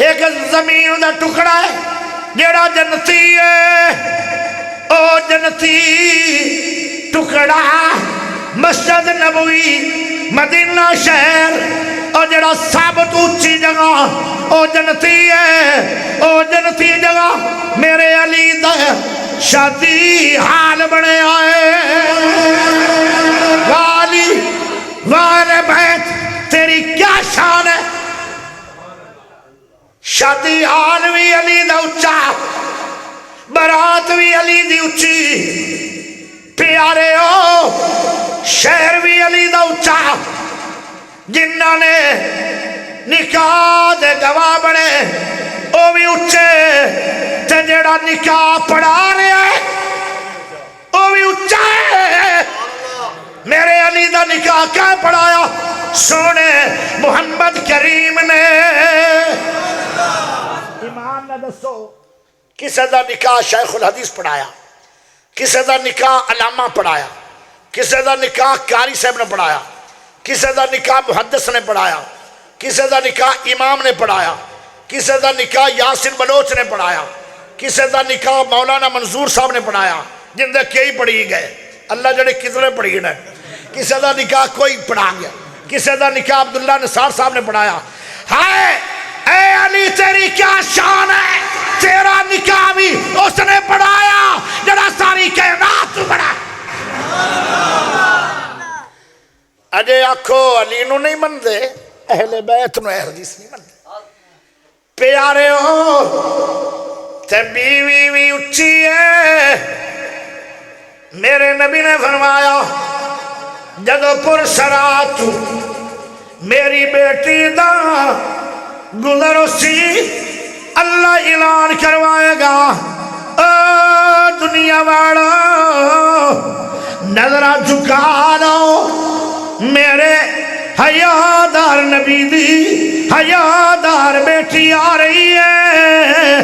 ایک زمین دا ٹکڑا ہے جیڑا جنتی ہے. او جنتی ٹکڑا مسجد نبوی مدینہ شہر اور جڑا ثابت اونچی جگہ او جنتی ہے. او جنتی جگہ میرے علی دا شادی حال بنے آئے. والی والے بیت تیری کیا شان ہے؟ شادی حال بھی علی دا اچھا برات بھی علی دی اچھی. پیارے ہو شہر بھی علی دا اچھا. جنہ نے نکاح دے گواہ بنے او بھی اچھے تے جڑا نکاح پڑھا رہا ہے او بھی اچھا ہے. میرے علی دا نکاح کیا پڑھایا؟ سونے محمد کریم نے. ایمان نہ دسو کسے دا نکاح شیخ الحدیث پڑھایا، کسے دا نکاح علامہ پڑھایا، کسے دا نکاح قاری صاحب نے پڑھایا، کسے دا نکاح محدث نے پڑھایا، کسے دا نکاح امام نے پڑھایا، کسے دا نکاح یاسر بلوچ نے پڑھایا، کسے دا نکاح مولانا منظور صاحب نے پڑھایا جن دے کئی پڑھی گئے اللہ جڑے کتنے پڑھی گئے. کسے دا نکاح کوئی پڑھا گیا. کسے دا نکاح عبداللہ نثار صاحب نے پڑھایا. ہائے اے علی تیری کیا شان ہے؟ تیرا نکاح بھی اس نے پڑھایا جڑا ساری کائنات تو پڑھا. اجے آکھو علی نو نہیں مندے اہل بیت نو اہل حدیث نہیں مندے. پیارے ہو تے بیوی بھی اچھی ہے. میرے نبی نے فرمایا جدو پرسرات میری بیٹی دا گزر سی اللہ اعلان کروائے گا او دنیا والا نظرہ جھکا لو میرے حیادار نبی دی حیادار بیٹی آ رہی ہے.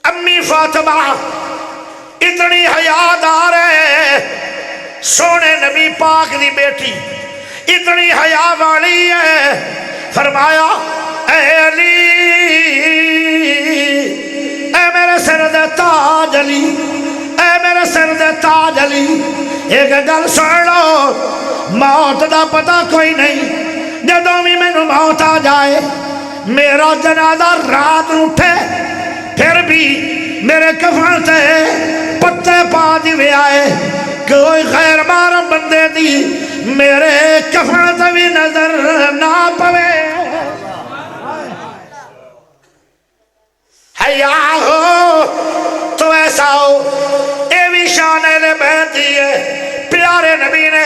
امی فاطمہ اتنی حیادار ہے. سونے نبی پاک دی بیٹی اتنی حیا والی ہے. فرمایا اے علی اے میرے سر دے تاج علی اے میرے سر دے تاج علی ایک گل سن لو موت دا پتہ کوئی نہیں. جدوں بھی مینوں موت آ جائے میرا جنازہ رات اٹھے پھر بھی میرے کفن تے پتے پا دیوے آئے کوئی غیر محرم بندے دی میرے کفن تے بھی نظر نہ پوے. حیا ہو تو ایسا ہو اے بھی شان اہل بیت دی ہے. پیارے نبی نے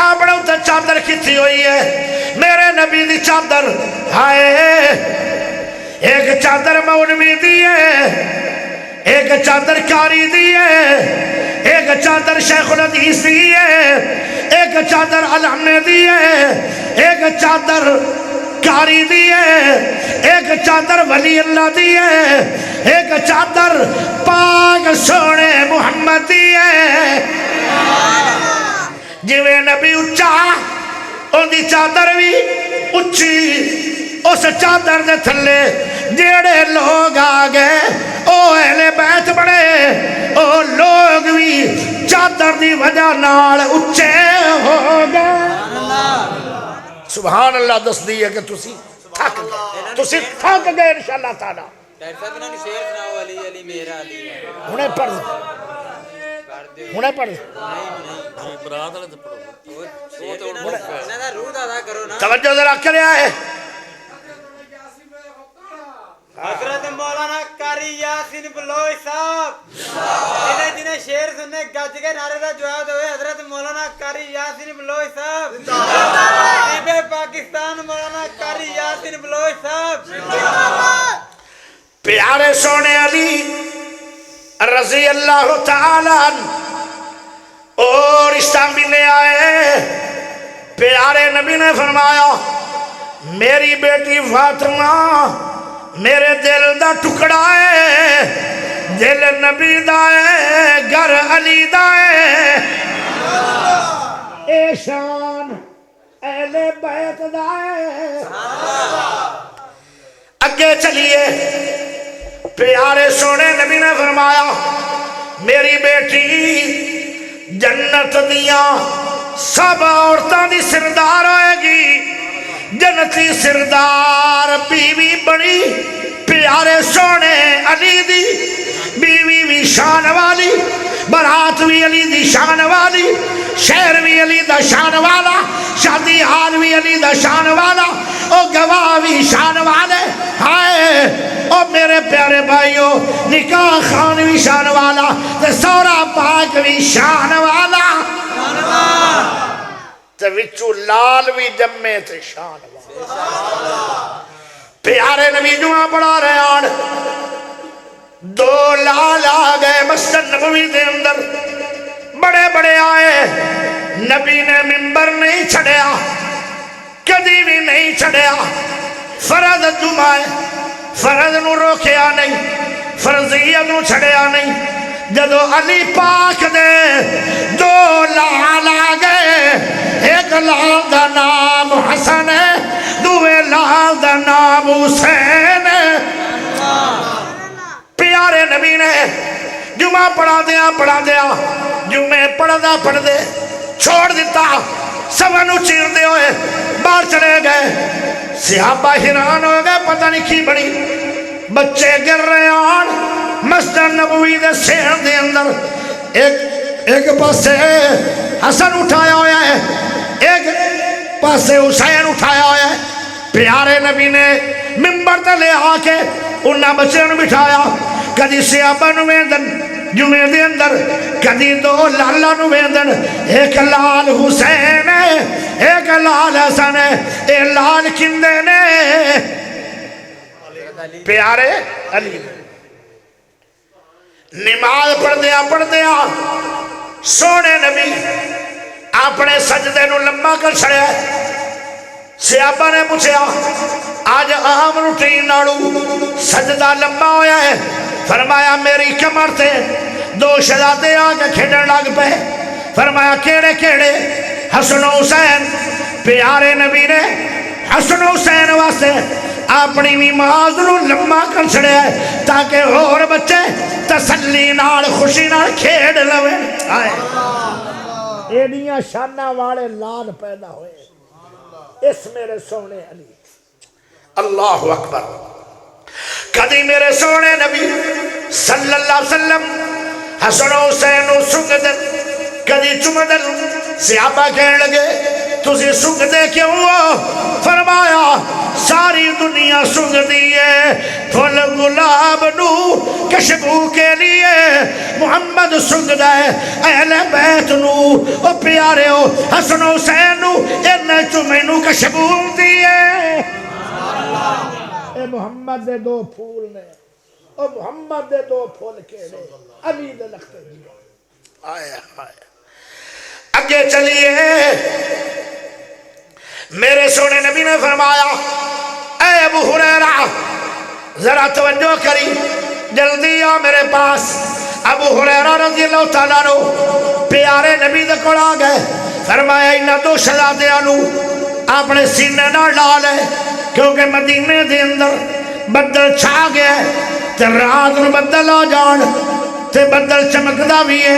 اپنے اتنے چادر کھتی ہوئی ہے. میرے نبی دی چادر ہائے ایک چادر مولوی دی ہے ایک چادر کاری دی ہے ایک چادر شیخ الحدیث دی ہے ایک چادر علامہ دی ہے ایک چادر کاری دی ہے ایک چادر ولی اللہ دی ہے ایک چادر پاک سونے محمد دی ہے. جویں نبی اچھا ان دی چادر بھی اچھی. اس چادر دے تھلے جیڑے لوگ آ گئے او اہل بیت بڑے او لوگ بھی چادر دی وجہ نال اچھے ہو گئے. سبحان اللہ دس دی ہے کہ تسی تھک گئے تسی تھک گئے انشاءاللہ تعالی ڈاکٹر صاحب انہوں نے شعر سناؤ علی علی میرا علی ہے ہنے پڑھ دے کر دیو ہنے پڑھ دے نہیں برات والے تے پڑھو وہ تو انہوں نے روح ادا کرو نا توجہ ذرا کریا ہے حضرت مولانا قاری یاسین بلوچ صاحب جنہیں شعر سننے گج کے نعرے کا جواب ہوئے حضرت مولانا قاری یاسین بلوچ صاحب خطیب پاکستان مولانا قاری یاسین بلوچ صاحب پیارے سونے علی رضی اللہ تعالیٰ عنہ اور رشتہ ملے آئے پیارے نبی نے فرمایا میری بیٹی فاطمہ میرے دل دا ٹکڑا ہے دل نبی دا ہے گھر علی دا ہے اے شان اہل بیت دا ہے اگے چلیے پیارے سونے نبی نے فرمایا میری بیٹی جنت دیاں سب عورتاں دی سردار ہوئے گی جنتی سردار بیوی بڑی پیارے سونے علی دی بیوی بھی شان والی برات بھی علی دی شان والی شہر بھی علی دا شان والا شادی حال بھی علی دا شان والا او گواہ بھی شان والے ہائے او میرے پیارے بھائیو نکاح خان بھی شان والا تے سورا پاک بھی شان والا تے وچو لال بھی جمے تے شان والا پیارے نبی جمعہ پڑھا رہے آن دو لال آگئے مسجد نبوی دے اندر بڑے بڑے آئے نبی نے منبر نہیں چھڑیا کدی بھی نہیں چھڑیا فرض جمعہ فرض نو روکیا نہیں فرضیت نو چھڑیا نہیں جدو علی پاک دے دو لال آگئے ایک لال دا نام حسن ہے دوے لال دا نام حسین ہے پیارے نبی نے جمعہ پڑھا دیا جمعہ پڑھ دے چھوڑ دیتا سبنو چیر دے ہوئے باہر چلے گئے صحابہ حیران ہو گئے پتہ نہیں کی بڑی بچے گر رہے آن مسجد نبوی دے سین دے اندر ایک پاسے حسن اٹھایا ہویا ہے ایک پاسے حسین اٹھایا ہویا ہے پیارے نبی نے منبر تے لے آ کے انہاں بچے نو بٹھایا کدی صحابہ نو ویندن جمعے دے اندر کدی دو لالا نو ویندن ایک لال حسین ہے ایک لال حسن ہے اے لال کندے نے پیارے علی نماز پڑھ دیا سونے نبی اپنے سجدے نو لمبا کر چھڑیا صحابہ نے پوچھا آج عام روٹین ناڑو سجدہ لمبا ہویا ہے فرمایا میری کمر تے دو شہزادے آگے کھیڑن لگ پہ فرمایا کیڑے کیڑے حسن و حسین پیارے نبی نے حسن و حسین واسطے اپنی نماز نو لمبا کر چھڑیا ہے تاکہ اور بچے تسلی نال خوشی نال کھیڑ لوے ایڈیاں شانہ والے لال پیدا ہوئے اس میرے سونے علی اللہ اکبر کدی میرے سونے نبی صلی اللہ علیہ وسلم حسن و حسین و سنگ دن کدی چم دن صحابہ کہنے لگے تُسی سنگ دے کیوں ہو فرمایا ساری دنیا سنگ دیئے پھل گلاب نو کشبو کے لیے محمد سنگ دے اہل بیت نو او پیارے ہو حسن و حسین نو انہیں چمے نو کشبو دیئے اے محمد دے دو پھول نے او محمد دے دو پھول کے لے علی دے لکھتے دیئے آئے اگے چلیے میرے سونے نبی نے فرمایا اے ابو ہریرہ ذرا توجہ کری جلدی آ میرے پاس ابو ہریرہ رضی اللہ تعالیٰ نو پیارے نبی دے کول آ گئے فرمایا انہاں دو شہزادیاں نو اپنے سینے نال ڈال ہے کیونکہ مدینے دے اندر بدل چھا گیا تے رات نو بدل آ جان تے بدل چمکدا بھی ہے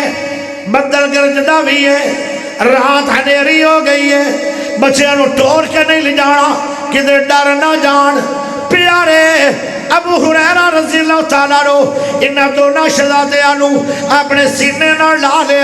بدل گرجدا بھی ہے رات ہنیری ہو گئی ہے بچیاں نو ٹور کے نہیں لے جانا کدھر ڈر نہ جان پیارے ابو ہریرہ رضی اللہ تعالیٰ رو انہاں دونوں شہزادیاں نو اپنے سینے نہ لا لے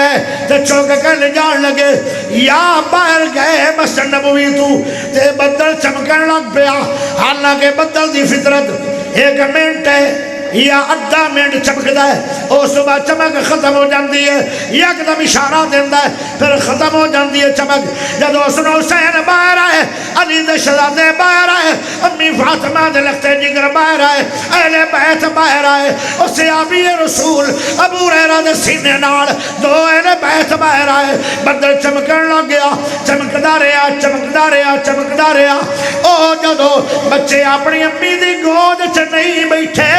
تے چوک کے لے جان لگے یا باہر گئے مسجد نبوی تو تے بدل چمکن لگ پیا حالانکہ بدل دی فطرت ایک منٹ ہے یا ادھا منٹ چمکدا ہے اس تو بعد چمک ختم ہو جاندی ہے یکدم اشارہ دیندا ہے پھر ختم ہو جاندی ہے چمک جب حسن حسین باہر آئے علی دے شہزادے باہر آئے امی فاطمہ دے لختے جگر باہر آئے اہل بیت باہر آئے اس صحابی رسول ابو ہریرہ دے سینے نال دو اہل بیت باہر آئے بدل چمکن لگ گیا چمکدا رہیا چمکدا رہیا چمکدا رہیا او جدو بچے اپنی امی دی گود چ نہیں بیٹھے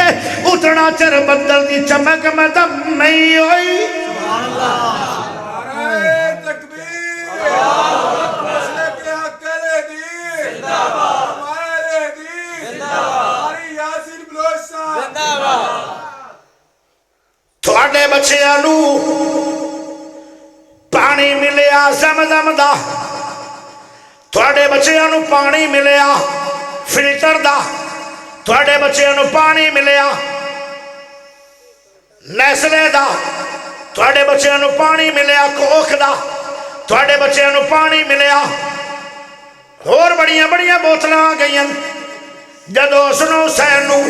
اتنا چر بدل دی چمک مدم نہیں ہوئی نعرہ تکبیر مسلک حق الہدی ہمارے الہدی ہماری یاسین بلوچ صاحب تھوڑے بچیاں نو پانی ملیا زمزم دا تھوڑے بچیاں نو پانی ملیا فلٹر دا تھوڑے بچیاں نو پانی ملیا نیسلے دا تھوڑے بچیاں نو پانی ملیا کوک دا تھوڑے بچیاں نو پانی ملیا اور بڑیاں بڑیاں بوتلاں آ گئیاں جدو سنو حسین نو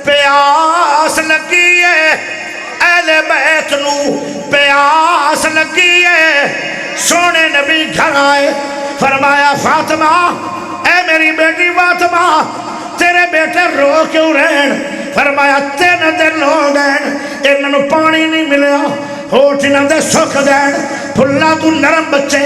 پیاس لگی ہے اہل بیت نو پیاس لگی ہے سونے نبی گھر آئے فرمایا فاطمہ اے میری بیٹی فاطمہ تیرے بیٹے رو کیوں رہن فرمایا 3 دن ہو گئے انہوں پانی نہیں ملیا ہوٹ انہوں دے سکھ دین پھلا تو نرم بچے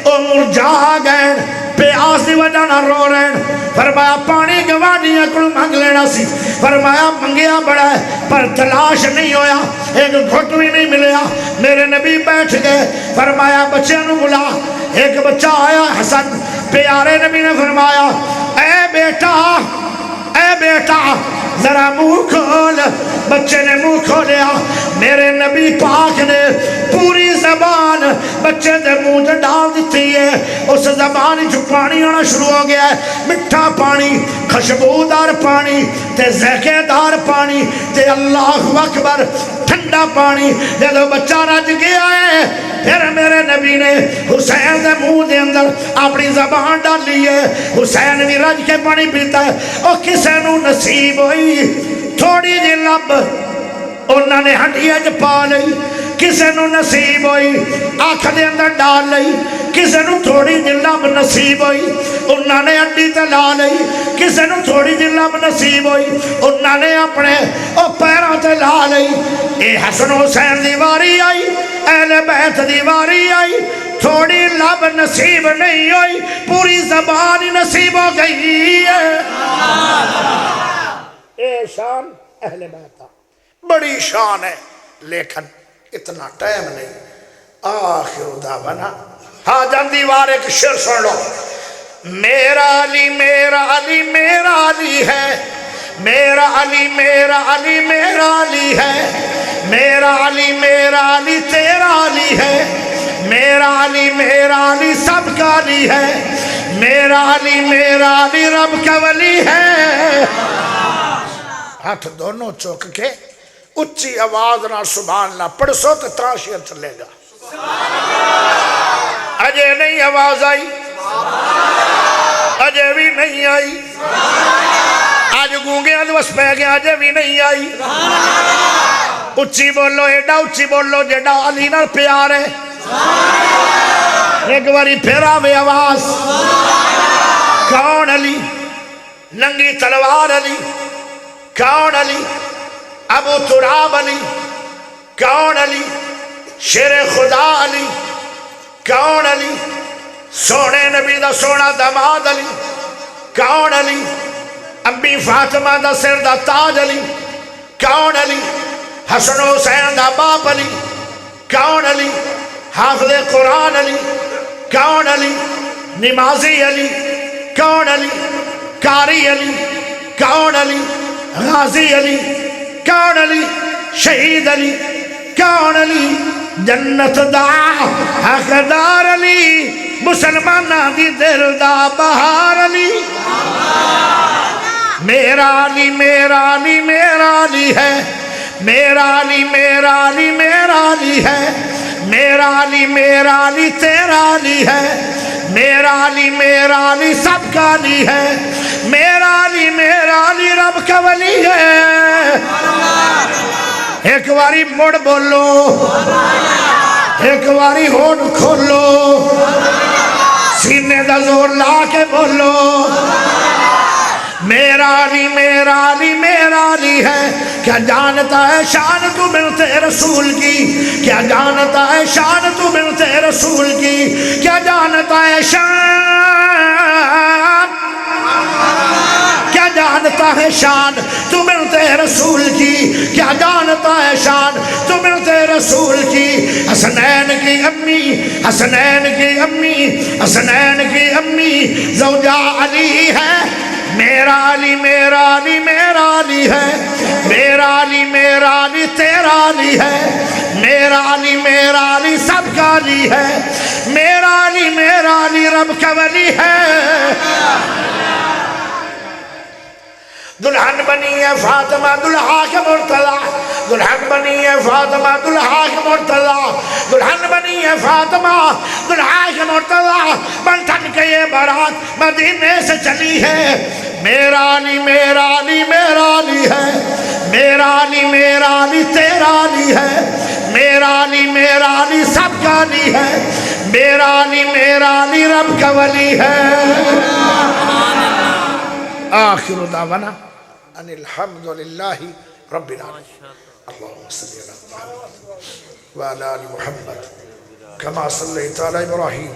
او مرجا گئے پیاس دی وجہ نہ رو رہن فرمایا پانی گوانیاں کو مانگ لینا سی فرمایا منگیا بڑا ہے پر تلاش نہیں ہویا ایک گھٹ بھی نہیں ملیا میرے نبی بیٹھ گئے فرمایا بچے نو بلا ایک بچہ آیا حسن پیارے نبی نے فرمایا اے بیٹا ذرا منہ کھول بچے نے منہ کھولیا میرے نبی پاک نے پوری زبان بچے دے منہ تے ڈال دیتی ہے اس زبان جو پانی ہونا شروع ہو گیا ہے مٹھا پانی خوشبودار پانی تے ذائقے دار پانی تے اللہ اکبر ٹھنڈا پانی جب بچہ رج گیا ہے پھر میرے نبی نے حسین دے منہ دے اندر اپنی زبان ڈالی ہے حسین بھی رج کے پانی پیتا ہے اور کسے نو نصیب ہوئی تھوڑی جی لب انہوں نے ہڈیاں چ پا لئی کسے نو نصیب ہوئی آنکھ دے اندر ڈال لئی کسے نو تھوڑی جی لب نصیب ہوئی انہوں نے ہڈی تے لا لئی کسے نو تھوڑی جی لب نصیب ہوئی انہوں نے اپنے او پیروں تے لا لئی اے حسن حسین دی واری آئی اہل بیت دی واری آئی تھوڑی لب نصیب نہیں ہوئی پوری زبان نصیب ہو گئی ہے اے شان اہل بیت بڑی شان ہے لیکن اتنا ٹائم نہیں آخر دعوانا ہاں جان دیوار ایک شعر سن لو میرا علی میرا علی میرا علی ہے میرا علی میرا علی میرا علی ہے میرا علی میرا علی تیرا علی ہے میرا علی سب کا علی ہے میرا علی رب کا ولی ہے ہاتھ دونوں چوک کے اچھی آواز نہ سبحان اللہ پڑھسو تو تراشیر چلے گا اجے نہیں آواز آئی اجے بھی نہیں آئی آج گونگے ادوس پہ گیا اجے بھی نہیں آئی اچھی بولو ایڈا اچھی بولو جیڈا علی نال پیار ہے ایک باری پھر آوے آواز کون علی ننگی تلوار علی کون علی ابو تراب علی کون علی شیر خدا علی کون علی سونے نبی دا سونا دماد علی کون علی امی فاطمہ دا سر دا تاج علی کون علی حسن حسین دا باپ علی کون علی حافظ قرآن علی کون علی نمازی علی کون علی کاری علی کون علی غازی علی کون علی شہید علی کون علی جنت دا حقدار علی مسلمانہ دی دل دا بہار علی میرا علی میرا علی میرا علی ہے، میرا علی میرا علی میرا علی ہے، میرا علی میرا علی تیرا علی ہے، میرا علی میرا علی سب کا علی ہے، میرا علی میرا علی رب کا ولی ہے۔ ایک باری مڑ بولو، ایک باری ہونٹ کھولو، سینے دا زور لا کے بولو، میرا علی میرا علی میرا علی ہے۔ کیا جانتا ہے شان تو ملتے رسول کی، کیا جانتا ہے شان تو ملتے رسول کی، کیا جانتا ہے شان، کیا جانتا ہے شان تو ملتے رسول کی، کیا جانتا ہے شان تو ملتے رسول کی۔ حسنین کی امی، حسنین کی امی، حسنین کی امی زوجہ علی ہے، میرا علی میرا علی میرا علی ہے، میرا علی میرا علی تیرا علی ہے، میرا علی میرا علی سب کا علی ہے، میرا علی میرا علی رب کا ولی ہے۔ دلہن بنی ہے فاطمہ دلہا کے مرتضیٰ، دلہن بنی ہے فاطمہ دلہا کے مرتضیٰ، دلہن بنی ہے فاطمہ دلہا کے مرتضیٰ، بن ٹھن کے یہ بارات مدینے سے چلی ہے۔ میرا علی میرا علی میرا علی ہے، میرا علی میرا علی تیرا علی ہے، میرا علی میرا علی سب کا علی ہے، میرا علی میرا علی رب کا ولی ہے۔ آخر دعوانا ان الحمد للہ رب العالمین۔ اللہم صلی علی محمد وعلی آل محمد کما صلیت علی ابراہیم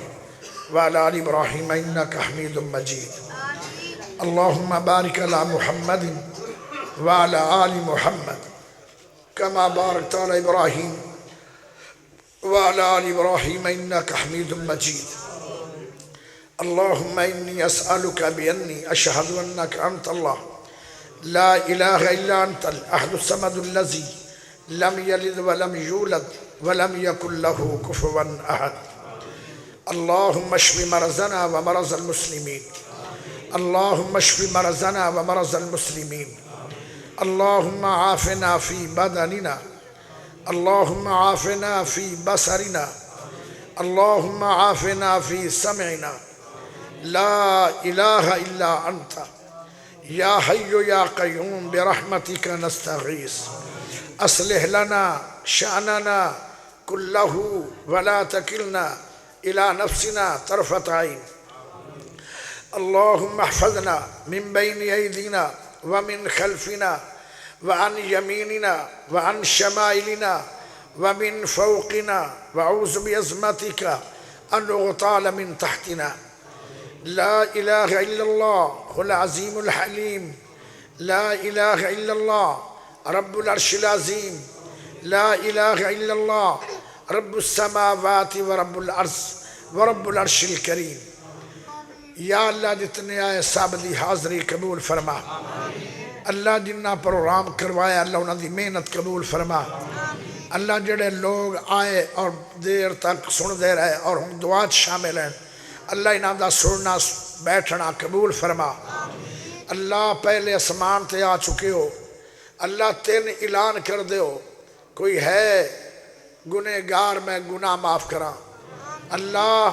وعلی آل ابراہیم انکا حمید مجید۔ اللہم بارک علی محمد وعلی آل محمد کما بارکت علی ابراہیم وعلی آل ابراہیم انکا حمید مجید۔ اللهم إني أسألك بأني أشهد أنك أنت الله لا إله إلا أنت الأحد الصمد الذي لم يلد ولم يولد ولم يكن له كفوا أحد۔ اللهم اشف مرضنا ومرض المسلمين، اللهم اشف مرضنا ومرض المسلمين، اللهم عافنا في بدننا، اللهم عافنا في بصرنا، اللهم عافنا في سمعنا، لا إله إلا أنت يا حي يا قيوم برحمتك نستغيث أصلح لنا شأننا كله ولا تكلنا إلى نفسنا طرفة عين۔ اللهم احفظنا من بين أيدينا ومن خلفنا وعن يميننا وعن شمائلنا ومن فوقنا، وأعوذ بعظمتك أن نغتال من تحتنا۔ لا إله إلا الله هو العظيم الحليم، لا إله إلا الله رب العرش العظيم، لا إله إلا الله رب السماوات ورب الأرض ورب العرش الكريم۔ یا اللہ جتنے آئے سب دی حاضری قبول فرما، اللہ جنہ پروگرام کروایا اللہ انہوں دی محنت قبول فرما، اللہ جڑے لوگ آئے اور دیر تک سن دے رہے اور ہم دعات شامل ہیں، اللہ انہاں دا سننا بیٹھنا قبول فرما۔ اللہ پہلے اسمان تے آ چکے ہو، اللہ تین اعلان کر دے ہو کوئی ہے گنہگار میں گناہ معاف کرا۔ اللہ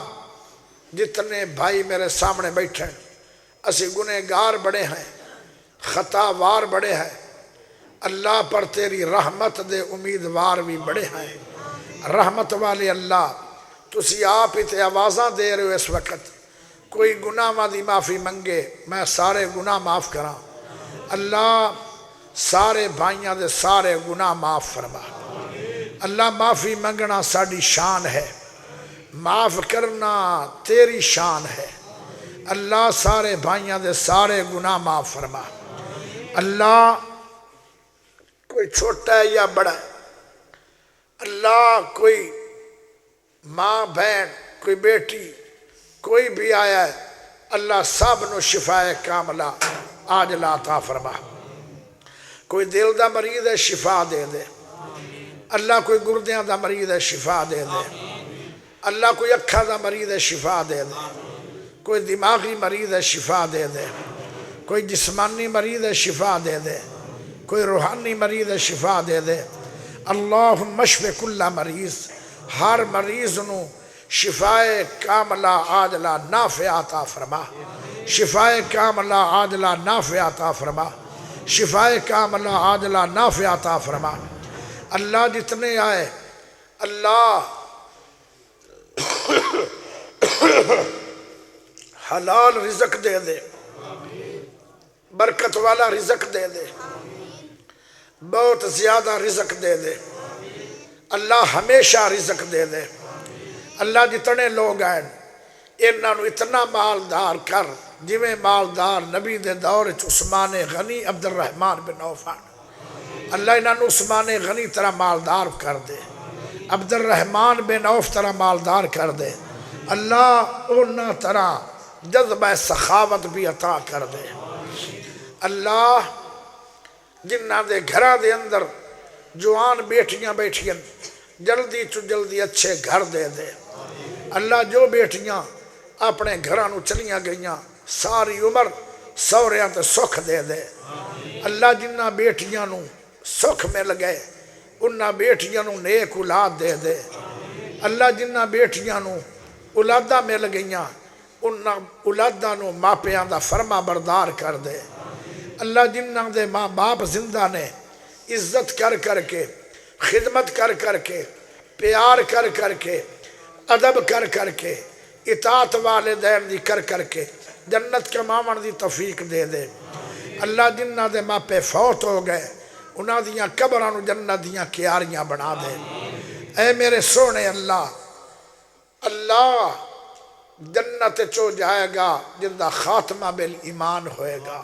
جتنے بھائی میرے سامنے بیٹھے اسی گنہگار بڑے ہیں، خطا وار بڑے ہیں، اللہ پر تیری رحمت دے امیدوار بھی بڑے ہیں۔ رحمت والے اللہ تسی آپ ہی تے آوازاں دے رہے ہو اس وقت، کوئی گناہ دی معافی منگے میں سارے گناہ معاف کراں۔ اللہ سارے بھائیاں دے سارے گناہ معاف فرما۔ اللہ معافی منگنا ساڑی شان ہے، معاف کرنا تیری شان ہے۔ اللہ سارے بھائیاں دے سارے گناہ معاف فرما۔ اللہ کوئی چھوٹا ہے یا بڑا ہے، اللہ کوئی ماں بہن کوئی بیٹی کوئی بھی آیا ہے، اللہ سب نو شفا کاملہ عاجلہ عطا فرما۔ کوئی دل دا مریض ہے شفا دے دے، اللہ کوئی گردیاں دا مریض ہے شفا دے دے، اللہ کوئی اکھا دا مریض ہے شفا دے دے، کوئی دماغی مریض ہے شفا دے دے۔ کوئی جسمانی مریض ہے شفا دے دے، کوئی روحانی مریض ہے شفا دے دے۔ اللہم اشف کل مریض، ہر مریض نو شفائے کاملہ عاجلہ نافع عطا فرما، شفائے کاملہ عاجلہ نافع عطا فرما، شفائے کاملہ عاجلہ نافع عطا فرما۔ اللہ جتنے آئے اللہ حلال رزق دے دے، برکت والا رزق دے دے، بہت زیادہ رزق دے دے، اللہ ہمیشہ رزق دے دے۔ اللہ جتنے لوگ آئے انہاں نو اتنا مالدار کر جویں مالدار نبی دے دور وچ عثمان غنی عبد الرحمن بن عوف، اللہ انہاں نو عثمان غنی طرح مالدار کر دے، عبد الرحمن بن عوف طرح مالدار کر دے، اللہ انہاں طرح جذبہ سخاوت بھی عطا کر دے۔ اللہ جنہاں دے گھراں دے اندر جوان بیٹیاں بیٹھیاں جلدی تو جلدی اچھے گھر دے دے۔ اللہ جو بیٹیاں اپنے گھراں نو چلیاں گئیاں ساری عمر سوریاں تے سکھ دے دے۔ اللہ جنہاں بیٹیاں نو سکھ مل گئے انہاں بیٹیاں نو نیک اولاد دے دے۔ اللہ جنہاں بیٹیاں نو اولاداں مل گئیاں انہاں اولاداں نو ماپیاں دا فرما بردار کر دے۔ اللہ جنہاں دے ماں باپ زندہ نے عزت کر کر کے، خدمت کر کر کے، پیار کر کر کے، ادب کر کر کے، اطاعت والدین دی کر کر کے جنت کماون دی توفیق دے دے۔ اللہ جنہاں دے ماپے فوت ہو گئے انہاں دیاں قبراں نو جنت دیاں کیاریاں بنا دے۔ اے میرے سونے اللہ، اللہ جنت چو جائے گا جن دا خاتمہ بالایمان ہوئے گا۔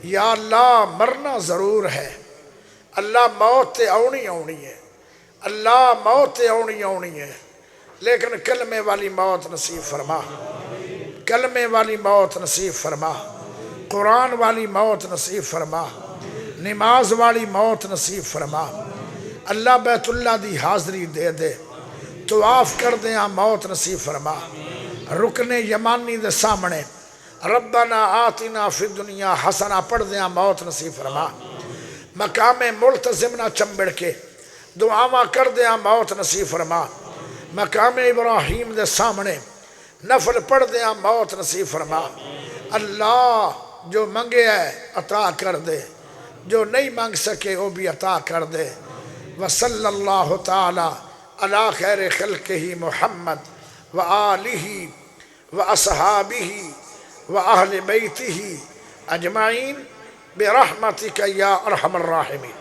یا اللہ مرنا ضرور ہے، اللہ موت تے آنی آنی ہے، اللہ موت تے آنی آنی ہے، لیکن کلمے والی موت نصیب فرما، کلمے والی موت نصیب فرما، قرآن والی موت نصیب فرما، نماز والی موت نصیب فرما۔ اللہ بیت اللہ دی حاضری دے دے، طواف کر دیا موت نصیب فرما، رکن یمانی دے سامنے ربنا آتنا فی الدنیا حسنہ پڑھ دیا موت نصیب فرما، مقام ملتزم نہ چمبڑ کے دعاواں کر دیا موت نصیب فرما، مقام ابراہیم دے سامنے نفل پڑھ دیا موت نصیب فرما۔ اللہ جو منگے ہے عطا کر دے، جو نہیں مانگ سکے وہ بھی عطا کر دے۔ وصلی اللہ تعالی علی خیر خلقہ محمد وآلہ واصحابہ واہل بیتہ اجمعین برحمتک یا ارحم الراحمین۔